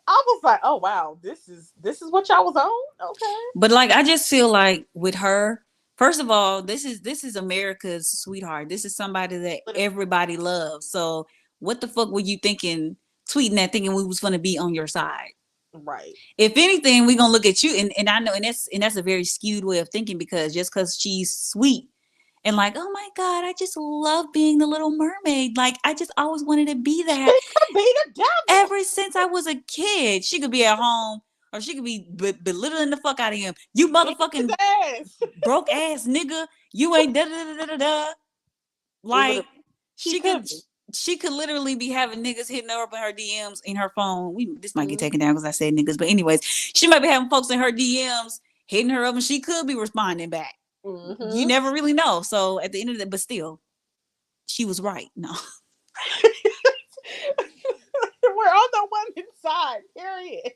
A: I was like, oh wow, this is what y'all was on? Okay.
B: But like I just feel like with her, first of all, this is America's sweetheart. This is somebody that everybody loves. So what the fuck were you thinking, tweeting that, thinking we was gonna be on your side?
A: Right.
B: If anything, we're gonna look at you, and I know, and that's a very skewed way of thinking, because just because she's sweet and like, oh my god, I just love being the Little Mermaid. Like I just always wanted to be that
A: She could be the devil.
B: ever since I was a kid. She could be at home, or she could be belittling the fuck out of him. You
A: His
B: motherfucking
A: ass.
B: broke ass nigga. You ain't da da da da da. Like
A: Literally. He
B: she could
A: could be.
B: she could literally be having niggas hitting her up in her DMs in her phone. This might get
A: Mhm.
B: taken down because I said niggas, but anyways, she might be having folks in her DMs hitting her up, and she could be responding back. You
A: Mhm.
B: never really know. So at the end of the, but still, she was right. No,
A: We're on the women's side, period.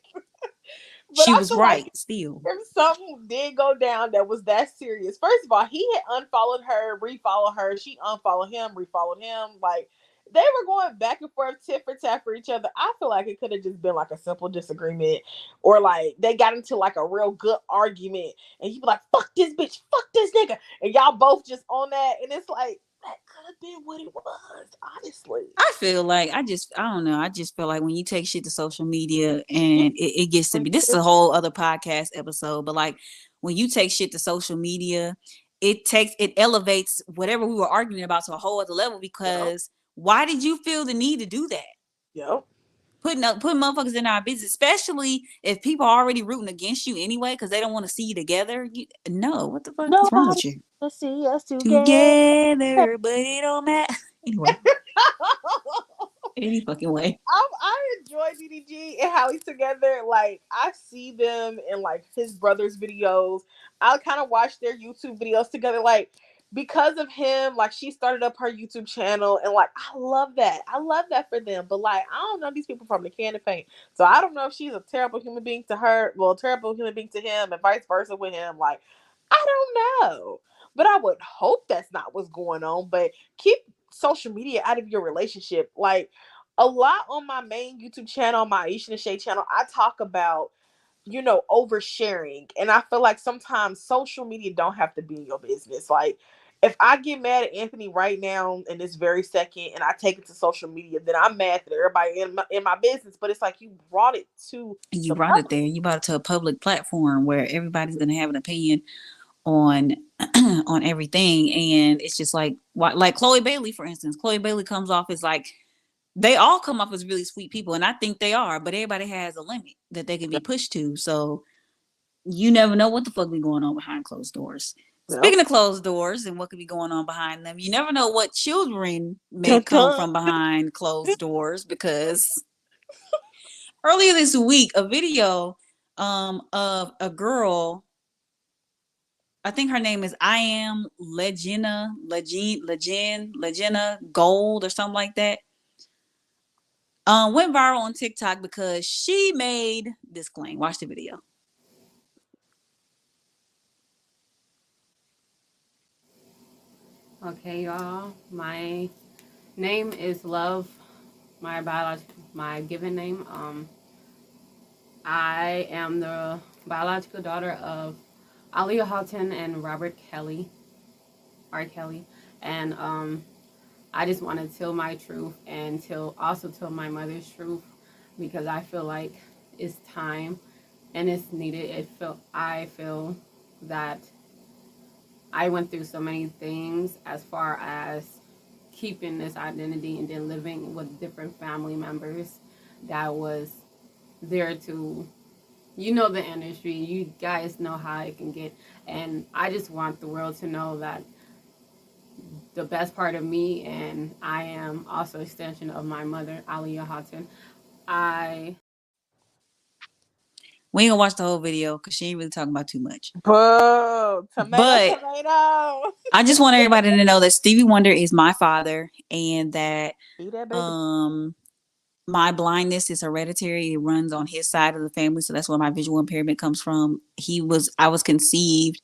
A: But
B: she
A: I
B: was
A: feel like
B: right. Still,
A: if something did go down that was that serious, first of all, he had unfollowed her, refollowed her. She unfollowed him, refollowed him. Like they were going back and forth, tit for tat for each other. I feel like it could have just been like a simple disagreement, or like they got into like a real good argument, and he be like, "Fuck this bitch, fuck this nigga," and y'all both just on that, and it's like that could have been what it was, honestly.
B: I feel like I don't know. I just feel like when you take shit to social media, and it gets to be, this is a whole other podcast episode, but like when you take shit to social media, it elevates whatever we were arguing about to a whole other level,
A: Yep.
B: because why did you feel the need to do that?
A: Yep.
B: Putting motherfuckers in our business, especially if people are already rooting against you anyway because they don't want to see you together. No, what the fuck is wrong
A: Nobody
B: with you?
A: to see us together.
B: Together, but it don't matter. Anyway, any fucking way.
A: I enjoy DDG and how he's together. Like I see them in like his brother's videos. I kind of watch their YouTube videos together. Like because of him, like she started up her YouTube channel, and like I love that. I love that for them. But like I don't know these people from the can of paint, so I don't know if she's a terrible human being to her, well, a terrible human being to him, and vice versa with him. Like I don't know, but I would hope that's not what's going on. But keep social media out of your relationship. Like a lot on my main YouTube channel, my Aisha and Shay channel, I talk about, oversharing. And I feel like sometimes social media don't have to be in your business. Like if I get mad at Anthony right now in this very second and I take it to social media, then I'm mad that everybody in my business. But it's like you brought it to
B: You
A: the
B: brought it
A: public.
B: there. You brought it to a public platform where everybody's gonna have an opinion on on everything, and it's just like like Chloe Bailey, for instance. Chloe Bailey comes off as like, they all come off as really sweet people, and I think they are, but everybody has a limit that they can be pushed to. So you never know what the fuck be going on behind closed doors.
A: Yep.
B: Speaking of closed doors and what could be going on behind them, you never know what children may
A: Dun,
B: come
A: dun.
B: from behind closed doors, because earlier this week, a video of a girl, I think her name is I am Legina Gold or something like that. Went viral on TikTok because she made this claim. Watch the video.
F: Okay, y'all. My name is Love. My given name. I am the biological daughter of Aaliyah Houghton and Robert Kelly, R. Kelly, and I just want to tell my truth and tell my mother's truth, because I feel like it's time and it's needed. I feel that I went through so many things as far as keeping this identity and then living with different family members that was there to, the industry. You guys know how it can get. And I just want the world to know that the best part of me, and I am also an extension of my mother, Aaliyah Houghton. I
B: We ain't gonna watch the whole video because she ain't really talking about too much.
A: Boo! Tomato,
B: But
A: tomato.
B: I just want everybody to know that Stevie Wonder is my father, and that
A: Eat that baby.
B: um my blindness is hereditary. It runs on his side of the family, so that's where my visual impairment comes from. I was conceived.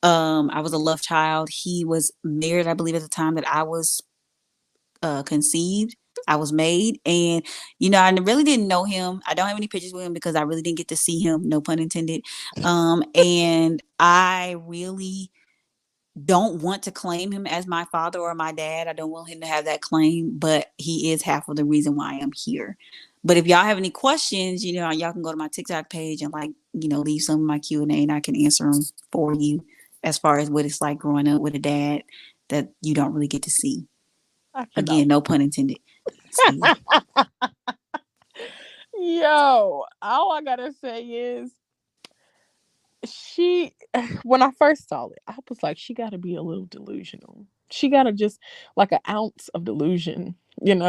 B: I was a love child. He was married, I believe, at the time that I was conceived. I was made, and I really didn't know him. I don't have any pictures with him because I really didn't get to see him. No pun intended. And I really don't want to claim him as my father or my dad. I don't want him to have that claim, but he is half of the reason why I'm here. But if y'all have any questions, y'all can go to my TikTok page and leave some of my Q&A, and I can answer them for you as far as what it's like growing up with a dad that you don't really get to see.
A: I cannot.
B: Again, no pun intended. So yeah.
A: Yo, all I gotta say is she when I first saw it, I was like, she gotta be a little delusional. She gotta just like an ounce of delusion, Then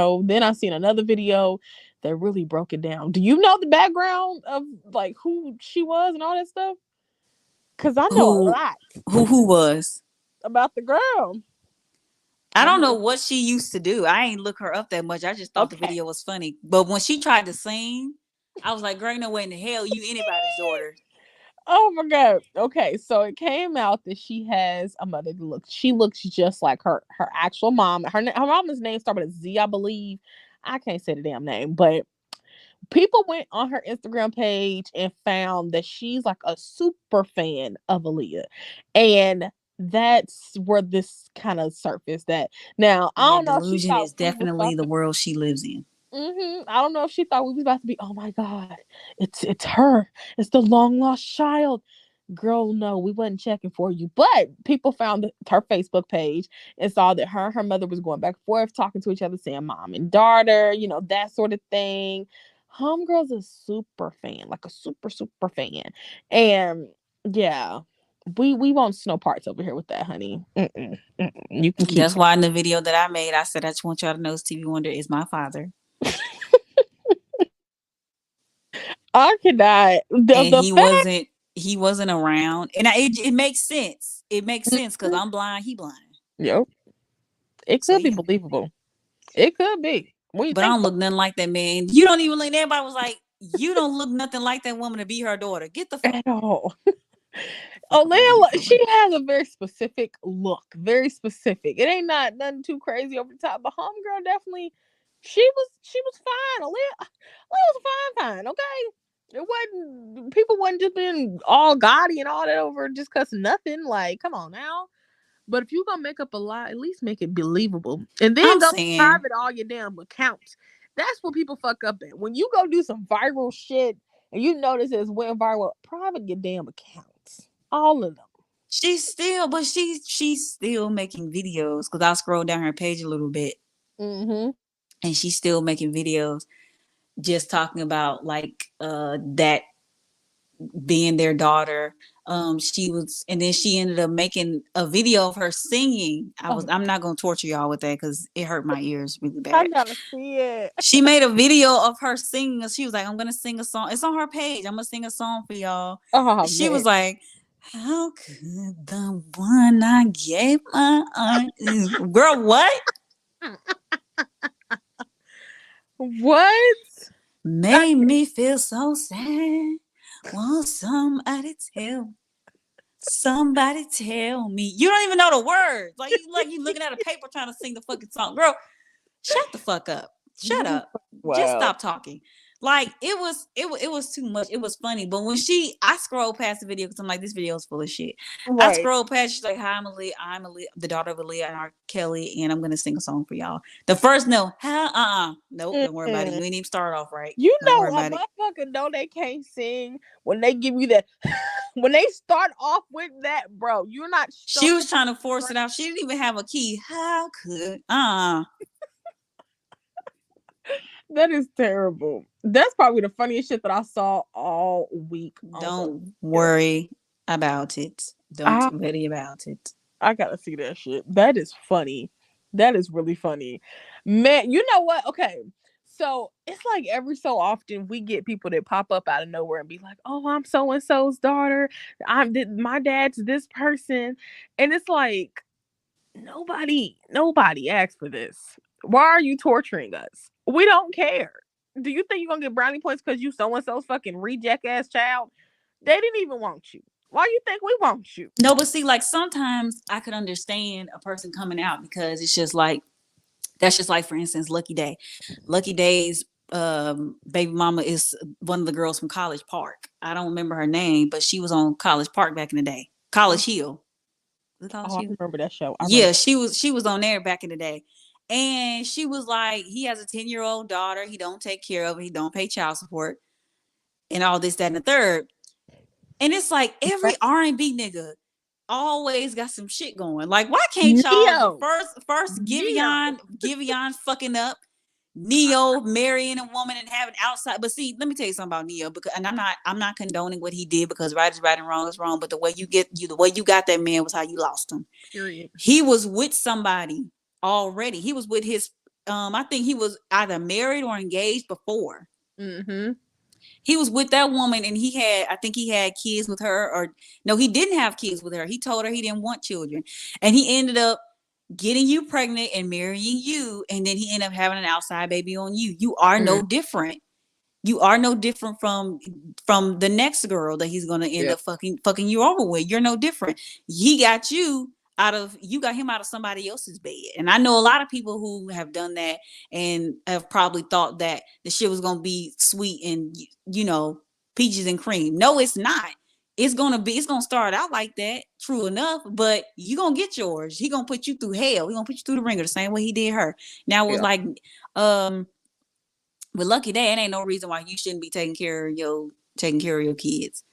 A: I seen another video that really broke it down. Do you know the background of like who she was and all that stuff? Cause I know a
B: Who
A: lot
B: who was?
A: about the girl.
B: I
A: I
B: don't know
A: know.
B: what she used to do. I ain't look her up that much. I just thought the
A: Okay.
B: video was funny. But when she tried to sing, I was like, girl, ain't no way in the hell you anybody's daughter.
A: Oh my god. Okay, so it came out that she has a mother that looks just like her actual mom. Her mama's name started with a Z, I believe. I can't say the damn name, but people went on her Instagram page and found that she's like a super fan of Aaliyah. And that's where this kind of surfaced that. Now, I
B: Yeah,
A: don't know if she
B: delusion
A: thought
B: is
A: we was
B: definitely
A: about
B: the
A: to
B: world she lives in.
A: I don't know if she thought we was about to be, oh my God, it's her. It's the long lost child. Girl, no, we wasn't checking for you. But people found her Facebook page and saw that her mother was going back and forth, talking to each other, saying mom and daughter, that sort of thing. Homegirl's a super fan, like a super, super fan. And yeah, we won't snow parts over here with that, honey. You can keep
B: That's why in the video that I made, I said I just want y'all to know Stevie Wonder is my father.
A: I cannot.
B: And
A: The fact.
B: he wasn't around. And it makes sense. It makes sense because I'm blind, he blind.
A: Yep. It
B: So
A: could be
B: yeah.
A: believable. It could be. When you
B: But I
A: think
B: don't look nothing like that man. You don't even look. Everybody was like, you don't look nothing like that woman to be her daughter. Get the
A: about it at all.
B: fuck up out of here
A: Aaliyah,
B: for
A: she
B: real.
A: has a very specific look. Very specific. It ain't not nothing too crazy over the top. But homegirl definitely she was fine. Aaliyah was fine, okay? It wasn't people wasn't just being all gaudy and all that over just cause nothing. Like, come on now. But if you gonna make up a lie, at least make it believable. And then
B: I'm
A: go
B: saying
A: private all your damn accounts. That's what people fuck up at. When you go do some viral shit and you notice it's went viral, private your damn accounts. All of them.
B: she's still making videos because I'll scroll down her page a little bit
A: Mm-hmm.
B: and she's still making videos just talking about that being their daughter. She was, and then she ended up making a video of her singing.
A: Oh,
B: I'm not gonna torture y'all with that because it hurt my ears really
A: I
B: bad.
A: gotta see it.
B: She made a video of her singing. She was like, I'm gonna sing a song. It's on her page. I'm gonna sing a song for y'all.
A: Oh
B: She
A: man.
B: was like, how could the one I gave my heart, girl, what?
A: What? I
B: Made
A: can't.
B: me feel so sad. Won't somebody tell me. You don't even know the words. Like you looking at a paper trying to sing the fucking song. Girl, shut the fuck up. Shut
A: You
B: up. Just
A: wow.
B: stop talking. Like it was too much. It was funny. But when I scrolled past the video because I'm like, this video is full of shit. I
A: Right.
B: scrolled past, she's like, hi, I'm Aaliyah, the daughter of Aaliyah and R. Kelly, and I'm gonna sing a song for y'all. The first note, nope, don't worry about it.
A: Mm-mm.
B: You ain't even start off right.
A: You
B: Don't worry
A: know a
B: about it.
A: motherfucker know they can't sing when they give you that when they start off with that, bro. You're not
B: She
A: strumming
B: was
A: on
B: trying to
A: the
B: force it
A: string.
B: out. She didn't even have a key. How could
A: That is terrible. That's probably the funniest shit that I saw all week on social
B: don't
A: media.
B: worry about it. Don't
A: I
B: worry about it.
A: I gotta see that shit. That is funny. That is really funny. Man, you know what? Okay. So it's like every so often we get people that pop up out of nowhere and be like, "Oh, I'm so and so's daughter. My dad's this person," and it's like nobody asked for this. Why are you torturing us? We don't care. Do you think you're gonna get brownie points because you so and so's fucking reject ass child? They didn't even want you. Why you think we want you?
B: No, but see, like sometimes I could understand a person coming out because it's just like that's just like for instance, Lucky Day. Lucky Day's baby mama is one of the girls from College Park. I don't remember her name, but she was on College Park back in the day. College Hill. Was it College
A: Oh, I
B: Hill?
A: remember that show. I remember.
B: Yeah, she was on there back in the day. And she was like, he has a 10-year-old daughter. He don't take care of her. He don't pay child support and all this, that, and the third. And it's like every
A: That.
B: R&B nigga always got some shit going. Like, why can't y'all
A: Neo.
B: first
A: Neo.
B: Giveon fucking up, Neo marrying a woman and having outside. But see, let me tell you something about Neo, because and I'm not condoning what he did, because right is right and wrong is wrong. But the way you got that man was how you lost him.
A: Period.
B: He was with somebody already. He was with his I think he was either married or engaged before.
A: Mm-hmm.
B: He was with that woman and I think he had kids with her, or no, he didn't have kids with her. He told her he didn't want children. And he ended up getting you pregnant and marrying you. And then he ended up having an outside baby on you. You are no different. You are no different from the next girl that he's gonna end up fucking you over with. You're no different. You got him out of somebody else's bed. And I know a lot of people who have done that and have probably thought that the shit was gonna be sweet and peaches and cream. No, it's not. It's gonna start out like that, true enough, but you gonna get yours. He gonna put you through hell. He gonna put you through the ringer the same way he did her. Now it was like with Lucky Day, it ain't no reason why you shouldn't be taking care of your kids.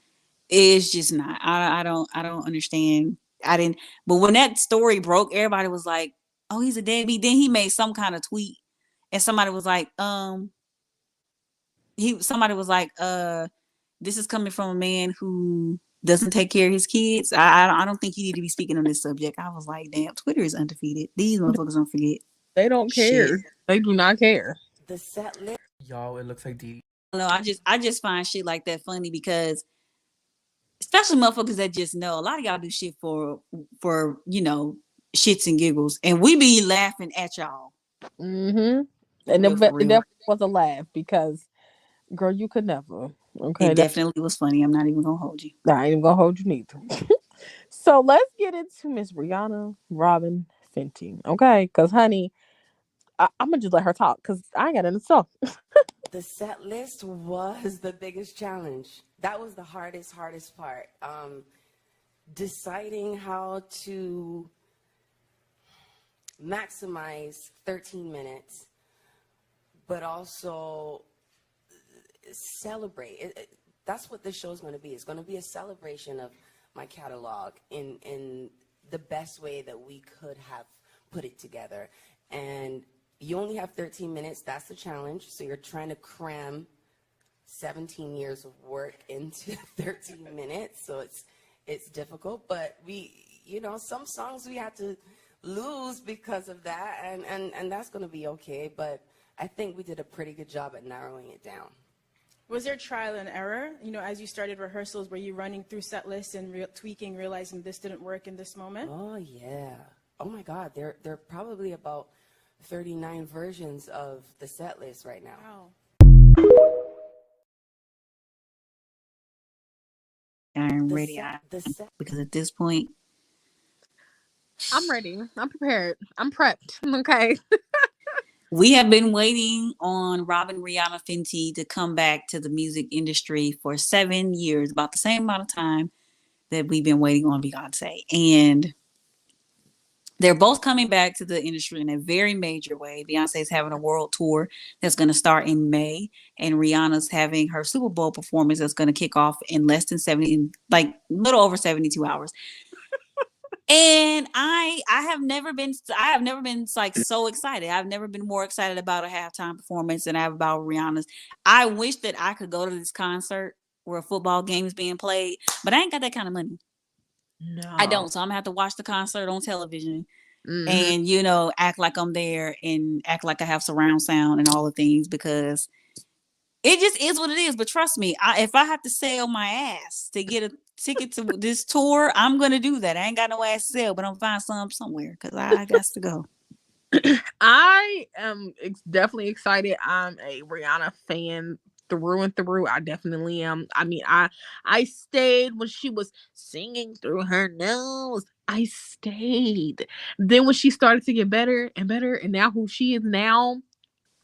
B: It's just not. I don't understand. I didn't. But when that story broke, everybody was like, "Oh, he's a deadbeat." Then he made some kind of tweet, and somebody was like, this is coming from a man who doesn't take care of his kids. I don't think you need to be speaking on this subject. I was like, damn, Twitter is undefeated. These motherfuckers don't forget
A: They don't
B: shit.
A: care. They do not care.
C: The set list.
G: Y'all, it looks like Dee.
B: No, I just find shit like that funny because especially motherfuckers that just know a lot of y'all do shit for shits and giggles, and we be laughing at y'all.
A: Mm-hmm. And
B: Real for
A: it
B: real.
A: definitely was a laugh because, girl, you could never. Okay,
B: It definitely was funny. I'm not even gonna hold you.
A: I ain't even gonna hold you neither. So let's get into Miss Rihanna Robin Fenty, okay? Because, honey, I'm gonna just let her talk because I ain't got nothing to say.
C: The set list was the biggest challenge. That was the hardest part. Deciding how to maximize 13 minutes, but also celebrate. That's what this show is going to be. It's going to be a celebration of my catalog in the best way that we could have put it together. And you only have 13 minutes. That's the challenge. So you're trying to cram 17 years of work into 13 minutes. So it's difficult, but some songs we had to lose because of that, and that's going to be okay. But I think we did a pretty good job at narrowing it down.
H: Was there trial and error? As you started rehearsals, were you running through set lists and tweaking, realizing this didn't work in this moment?
C: Oh, yeah. Oh, my God. There are probably about 39 versions of the set list right now.
H: Wow.
B: I'm ready. Because at this point,
A: I'm ready. I'm prepared. I'm prepped. Okay.
B: we have been waiting on Robin Rihanna Fenty to come back to the music industry for 7 years, about the same amount of time that we've been waiting on Beyonce. And they're both coming back to the industry in a very major way. Beyonce's having a world tour that's going to start in May, and Rihanna's having her Super Bowl performance that's going to kick off in little over 72 hours. And I have never been like so excited. I've never been more excited about a halftime performance than I have about Rihanna's. I wish that I could go to this concert where a football game is being played, but I ain't got that kind of money.
A: No.
B: I don't, so I'm gonna have to watch the concert on television
A: Mm-hmm.
B: and act like I'm there and act like I have surround sound and all the things, because it just is what it is. But trust me, if I have to sell my ass to get a ticket to this tour, I'm gonna do that. I ain't got no ass to sell, but I'm gonna find some somewhere because I got to go.
A: I am definitely excited. I'm a Rihanna fan through and through. I definitely am. I mean, I stayed when she was singing through her nose. I stayed. Then when she started to get better and better, and now who she is now,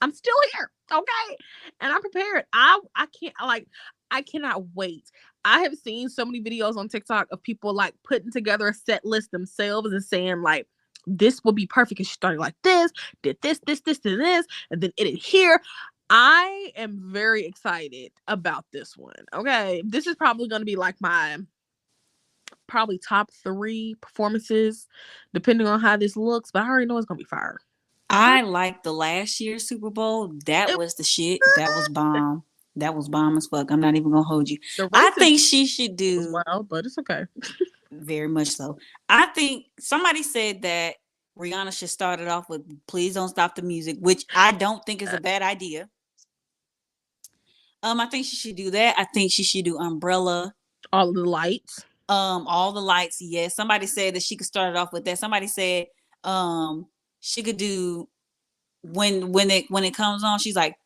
A: I'm still here. Okay. And I'm prepared. I can't like I cannot wait. I have seen so many videos on TikTok of people like putting together a set list themselves and saying like this will be perfect. And she started like this, did this, and this, and then it here. I am very excited about this one. Okay. This is probably gonna be like my probably top 3 performances, depending on how this looks, but I already know it's gonna be fire.
B: I like the last year's Super Bowl. That
A: It,
B: was the shit. That was bomb. That was bomb as fuck. I'm not even gonna hold you.
A: the
B: I
A: racist
B: think she should
A: was
B: do
A: wild, but it's okay.
B: very much so. I think somebody said that Rihanna should start it off with "Please Don't Stop the Music," which I don't think is a bad idea. I think she should do that. I think she should do Umbrella.
A: All of the lights.
B: All the lights. Yes. Somebody said that she could start it off with that. Somebody said she could do when it comes on, she's like,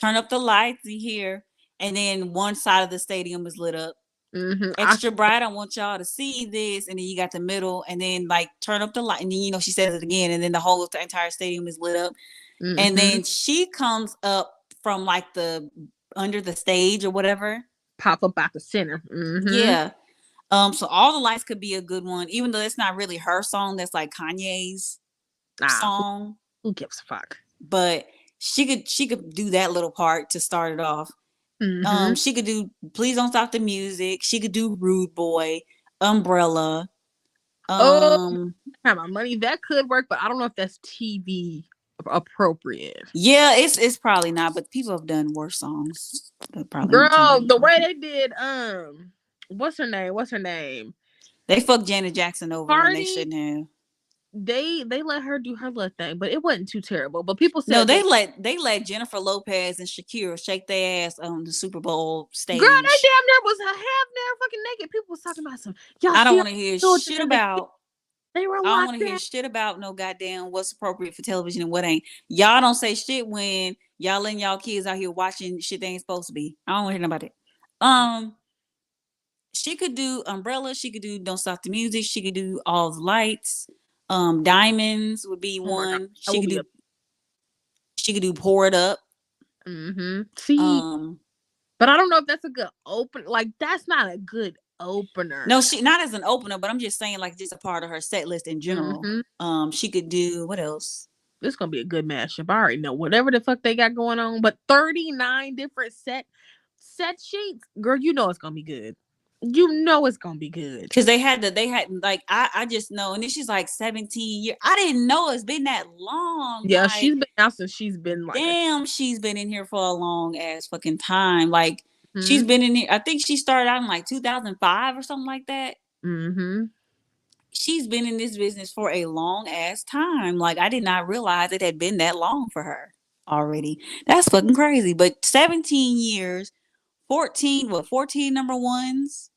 B: turn up the lights in here, and then one side of the stadium is lit up
A: Mm-hmm.
B: extra bright. I want y'all to see this, and then you got the middle, and then like turn up the light, and then she says it again, and then the entire stadium is lit up, and
A: Mm-hmm.
B: then she comes up from like the under the stage or whatever.
A: Pop up at the center. Mm-hmm.
B: Yeah. So all the lights could be a good one, even though it's not really her song. That's like Kanye's
A: Nah,
B: song.
A: who gives a fuck?
B: But she could do that little part to start it off.
A: Mm-hmm.
B: She could do "Please Don't Stop the Music." She could do "Rude Boy," "Umbrella."
A: Oh,
B: Um,
A: have my money. That could work, but I don't know if that's TV appropriate.
B: yeah, it's probably not, but people have done worse songs, but probably on
A: Girl,
B: TV.
A: the way they did what's her name? What's her name?
B: They fucked Janet Jackson over when they
A: Cardi.
B: shouldn't have.
A: They let her do her little thing, but it wasn't too terrible. But people
B: No,
A: said
B: they
A: they
B: let Jennifer Lopez and Shakira shake their ass on the Super Bowl
A: girl, they
B: stage.
A: damn near was half near fucking naked. People was talking about some y'all
B: I don't
A: see
B: want to hear
A: children
B: shit
A: and
B: about.
A: they were
B: I don't
A: locked
B: want to hear
A: in.
B: shit about no goddamn what's appropriate for television and what ain't. Y'all don't say shit when y'all letting y'all kids out here watching shit they ain't supposed to be. I don't want to hear about it. She could do Umbrella. She could do Don't Stop the Music. She could do All the Lights. Diamonds would be
A: Oh my god,
B: one.
A: that would be a
B: She could do Pour It Up.
A: see.
B: Um,
A: But I don't know if that's a good open. Like that's not a good opener.
B: no, she not as an opener, but I'm just saying like just a part of her set list in general.
A: Mm-hmm.
B: She could do what else?
A: This is gonna be a good mashup. I already know whatever the fuck they got going on. But 39 different set sheets, girl. You know it's gonna be good. You know it's gonna be good.
B: Because they had like I just know, and then she's like 17 years. I didn't know it's been that long.
A: Yeah,
B: Like,
A: she's been out since she's been like a.
B: damn, she's been in here for a long ass fucking time. Like, she's
A: Mm-hmm.
B: been in here. I think she started out in like 2005 or something like that.
A: Mm-hmm.
B: She's been in this business for a long ass time. Like, I did not realize it had been that long for her already. That's fucking crazy. But 17 years, 14 number ones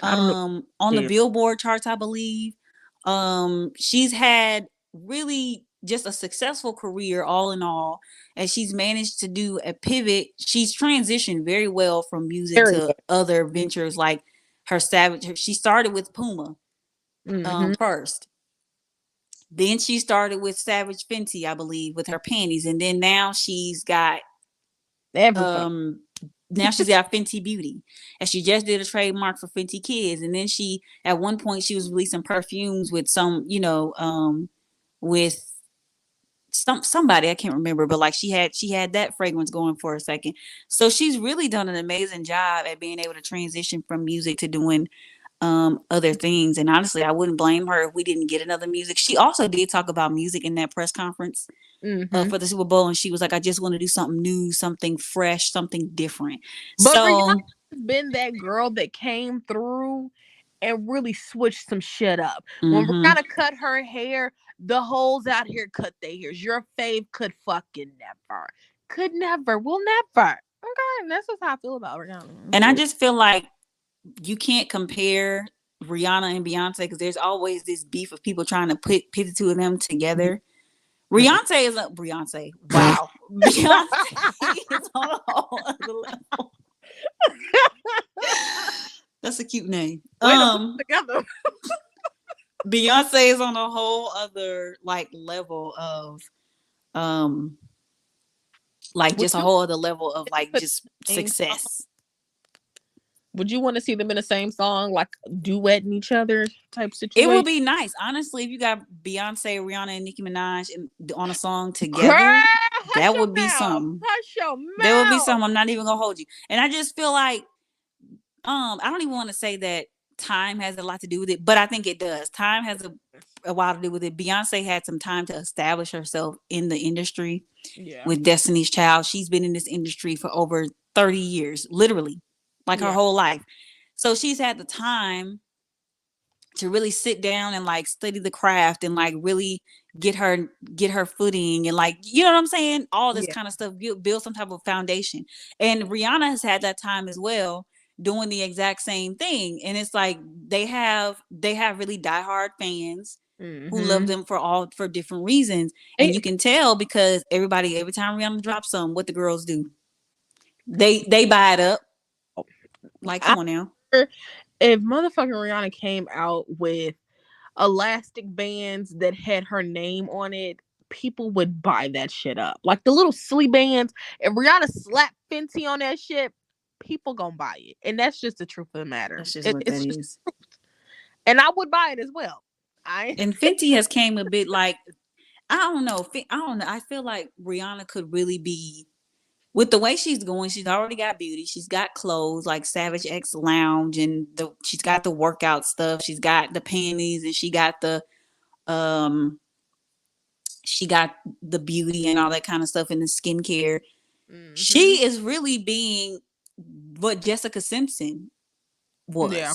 A: I don't know.
B: on the
A: Yeah,
B: Billboard charts, I believe. She's had really just a successful career all in all, and she's managed to do a pivot. She's transitioned very well from music
A: very
B: to other ventures like her Savage. She started with Puma
A: well. Mm-hmm.
B: first. Then she started with Savage Fenty, I believe, with her panties, and then now she's got
A: Everything.
B: now she's got Fenty Beauty, and she just did a trademark for Fenty Kids. And then she, at one point, she was releasing perfumes with some, with somebody I can't remember, but like she had that fragrance going for a second. So she's really done an amazing job at being able to transition from music to doing other things. And honestly, I wouldn't blame her if we didn't get another music. She also did talk about music in that press conference
A: Mm-hmm.
B: for the Super Bowl, and she was like, I just want to do something new, something fresh, something different.
A: But
B: So
A: Rihanna's been that girl that came through and really switched some shit up. When
B: mhm.
A: Rihanna cut her hair, The hoes out here cut their ears. Your fave could fucking never. Could never. Will never. Okay. And that's just how I feel about Rihanna.
B: And I just feel like you can't compare Rihanna and Beyonce because there's always this beef of people trying to pit the two of them together. Beyonce is a Beyonce. Wow. Beyonce is on a whole other level. That's a cute name.
A: Together.
B: Beyonce is on a whole other like level of like just a whole other level of like just success.
A: Would you want to see them in the same song, like duetting each other type situation?
B: It would be nice, honestly, if you got Beyonce, Rihanna, and Nicki Minaj on a song together.
A: Girl,
B: that would be something.
A: Hush your mouth.
B: There would be something. I'm not even gonna hold you. And I just feel like, I don't even want to say that time has a lot to do with it, but I think it does. Time has a while to do with it. Beyonce had some time to establish herself in the industry.
A: Yeah.
B: With Destiny's Child, she's been in this industry for over 30 years, literally. Like her whole life. So she's had the time to really sit down and like study the craft and like really get her footing and like, you know what I'm saying? All this kind of stuff, build some type of foundation. And Rihanna has had that time as well, doing the exact same thing. And it's like they have really diehard fans who love them for different reasons. And you can tell because every time Rihanna drops something, what the girls do, they buy it up. Like, come on now.
A: If motherfucking Rihanna came out with elastic bands that had her name on it, people would buy that shit up. Like the little silly bands. If Rihanna slapped Fenty on that shit, people gonna buy it. And that's just the truth of the matter.
B: That's just what that is.
A: And I would buy it as well.
B: And Fenty has came a bit like, I don't know. I feel like Rihanna could really be, with the way she's going, she's already got beauty. She's got clothes like Savage X Lounge, and she's got the workout stuff. She's got the panties, and she got the beauty and all that kind of stuff, and the skincare. She is really being what Jessica Simpson was. Yeah.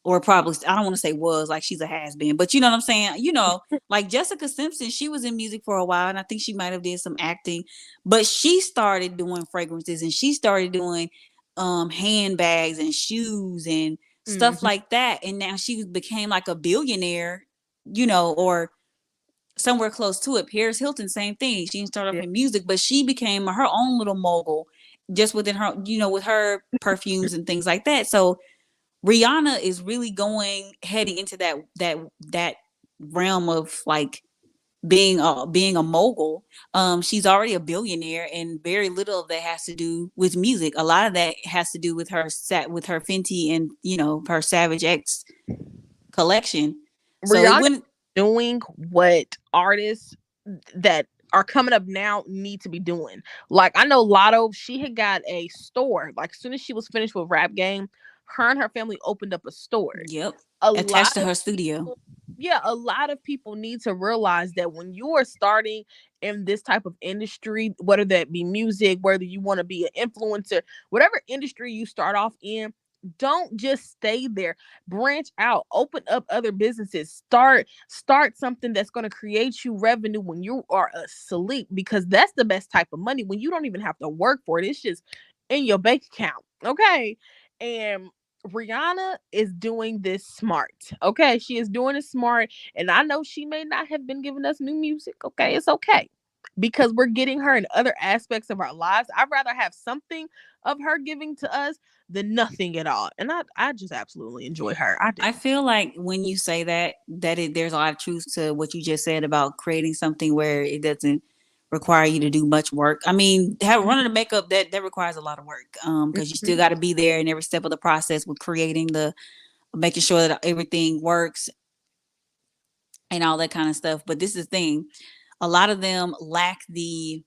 B: Or probably, I don't want to say was, like she's a has-been, but you know what I'm saying? You know, like Jessica Simpson, she was in music for a while, and I think she might have did some acting, but she started doing fragrances, and she started doing handbags and shoes and stuff like that. And now she became like a billionaire, you know, or somewhere close to it. Paris Hilton, same thing. She didn't start off in music, but she became her own little mogul just within her, you know, with her perfumes and things like that. So Rihanna is really heading into that realm of like being a mogul. She's already a billionaire, and very little of that has to do with music. A lot of that has to do with her Fenty and, you know, her Savage X collection. So
A: Rihanna doing what artists that are coming up now need to be doing. Like I know Lotto, she had got a store. Like as soon as she was finished with Rap Game, her and her family opened up a store.
B: Yep. Attached to her studio.
A: Yeah, a lot of people need to realize that when you are starting in this type of industry, whether that be music, whether you want to be an influencer, whatever industry you start off in, don't just stay there. Branch out, open up other businesses, start something that's going to create you revenue when you are asleep, because that's the best type of money, when you don't even have to work for it. It's just in your bank account. Okay. And Rihanna is doing this smart. Okay. She is doing it smart. And I know she may not have been giving us new music. Okay. It's okay, because we're getting her in other aspects of our lives. I'd rather have something of her giving to us than nothing at all. And I just absolutely enjoy her.
B: I feel like when you say that there's a lot of truth to what you just said about creating something where it doesn't require you to do much work. I mean, running the makeup, that requires a lot of work, because you still got to be there in every step of the process with creating making sure that everything works and all that kind of stuff. But this is the thing, a lot of them lack the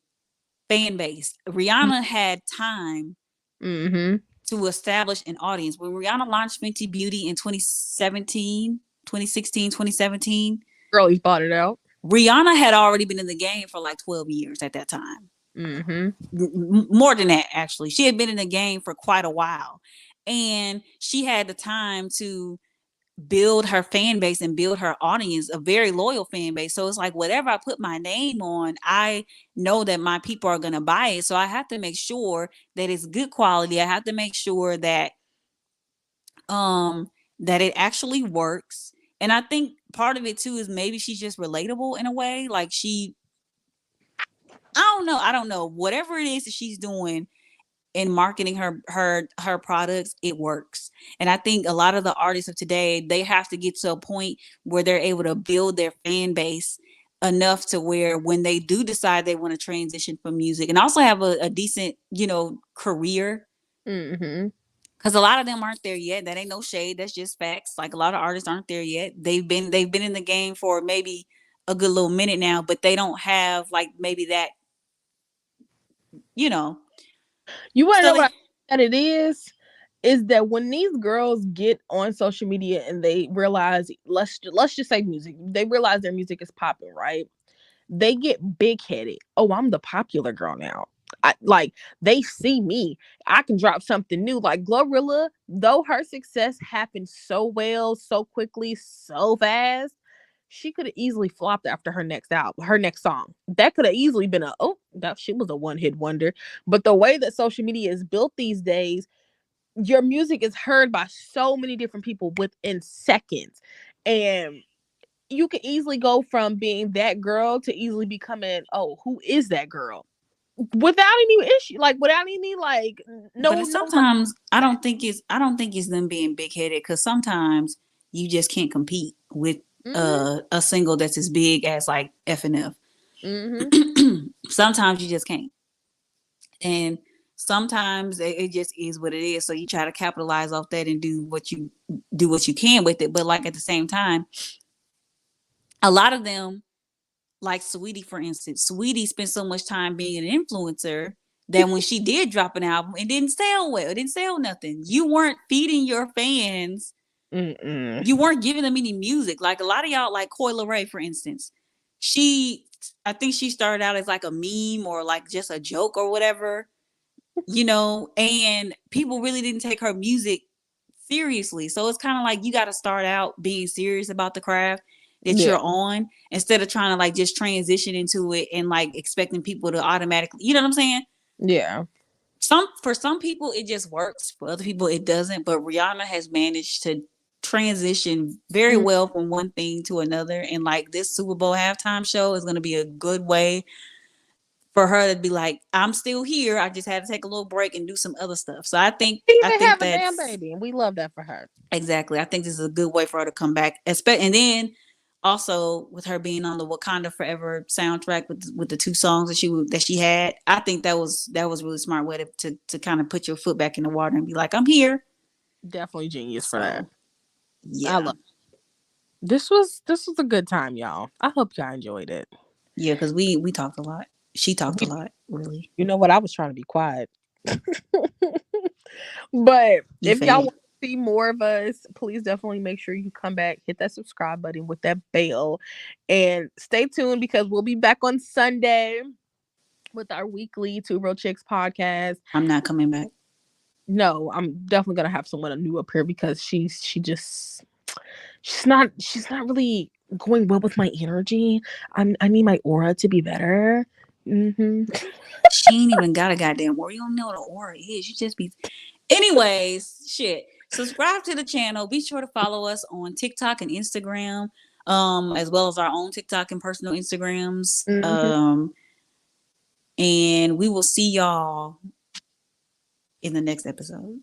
B: fan base. Rihanna had time to establish an audience. When Rihanna launched Fenty Beauty in 2017,
A: girlies bought it out.
B: Rihanna had already been in the game for like 12 years at that time. More than that, actually. She had been in the game for quite a while. And she had the time to build her fan base and build her audience, a very loyal fan base. So it's like whatever I put my name on, I know that my people are going to buy it. So I have to make sure that it's good quality. I have to make sure um that it actually works. And I think part of it too is maybe she's just relatable in a way. Like I don't know. Whatever it is that she's doing in marketing her products, it works. And I think a lot of the artists of today, they have to get to a point where they're able to build their fan base enough to where when they do decide they want to transition from music and also have a decent, career,
A: Mm-hmm.
B: because a lot of them aren't there yet. That ain't no shade. That's just facts. Like a lot of artists aren't there yet. They've been in the game for maybe a good little minute now, but they don't have like maybe that, you know.
A: You want to
B: So
A: know what
B: they,
A: I think that it is that when these girls get on social media and they realize, let's just say music, they realize their music is popping, right? They get big headed. Oh, I'm the popular girl now. Like they see me. I can drop something new. Like Glorilla, though her success happened so well, so quickly, so fast, she could have easily flopped after her next album, her next song. That could have easily been that shit was a one hit wonder. But the way that social media is built these days, your music is heard by so many different people within seconds. And you can easily go from being that girl to easily becoming, oh, who is that girl? Without any issue, like without any like
B: but
A: no like
B: sometimes I don't think it's them being big headed, because sometimes you just can't compete with
A: mm-hmm,
B: a single that's as big as like FNF.
A: mm-hmm,
B: Sometimes you just can't, and sometimes it just is what it is. So you try to capitalize off that and do what you can with it. But like at the same time, a lot of them, like Sweetie, for instance, Sweetie spent so much time being an influencer that when she did drop an album, it didn't sell well. It didn't sell nothing. You weren't feeding your fans.
A: mm-mm.
B: You weren't giving them any music. Like a lot of y'all, like Coi Leray, for instance, I think she started out as like a meme or like just a joke or whatever, and people really didn't take her music seriously. So it's kind of like you got to start out being serious about the craft that
A: Yeah,
B: you're on, instead of trying to like just transition into it and like expecting people to automatically, you know what I'm saying?
A: yeah.
B: For some people it just works, for other people it doesn't. But Rihanna has managed to transition very
A: Mm.
B: well from one thing to another, and like this Super Bowl halftime show is going to be a good way for her to be like, I'm still here. I just had to take a little break and do some other stuff. So
A: She
B: I
A: even
B: think
A: have a damn
B: that's
A: baby, and we love that for her.
B: exactly. I think this is a good way for her to come back. And then also with her being on the Wakanda Forever soundtrack with the two songs that she had, I think that was really smart way to kind of put your foot back in the water and be like, I'm here.
A: Definitely genius for that.
B: So
A: I
B: yeah,
A: love. This was a good time, y'all. I hope y'all enjoyed it.
B: yeah, because we talked a lot. She talked a lot, really.
A: You know what? I was trying to be quiet. But
B: You
A: if y'all
B: fed.
A: want to see more of us, please definitely make sure you come back, hit that subscribe button with that bell, and stay tuned because we'll be back on Sunday with our weekly Two Real Chicks podcast.
B: I'm not coming back.
A: No, I'm definitely gonna have someone new up here because she's not really going well with my energy. I need my aura to be better. Hmm.
B: She ain't even got a goddamn aura. You don't know what an aura is. You just be. Anyways, shit. Subscribe to the channel. Be sure to follow us on TikTok and Instagram, as well as our own TikTok and personal Instagrams.
A: Hmm.
B: And we will see y'all in the next episode.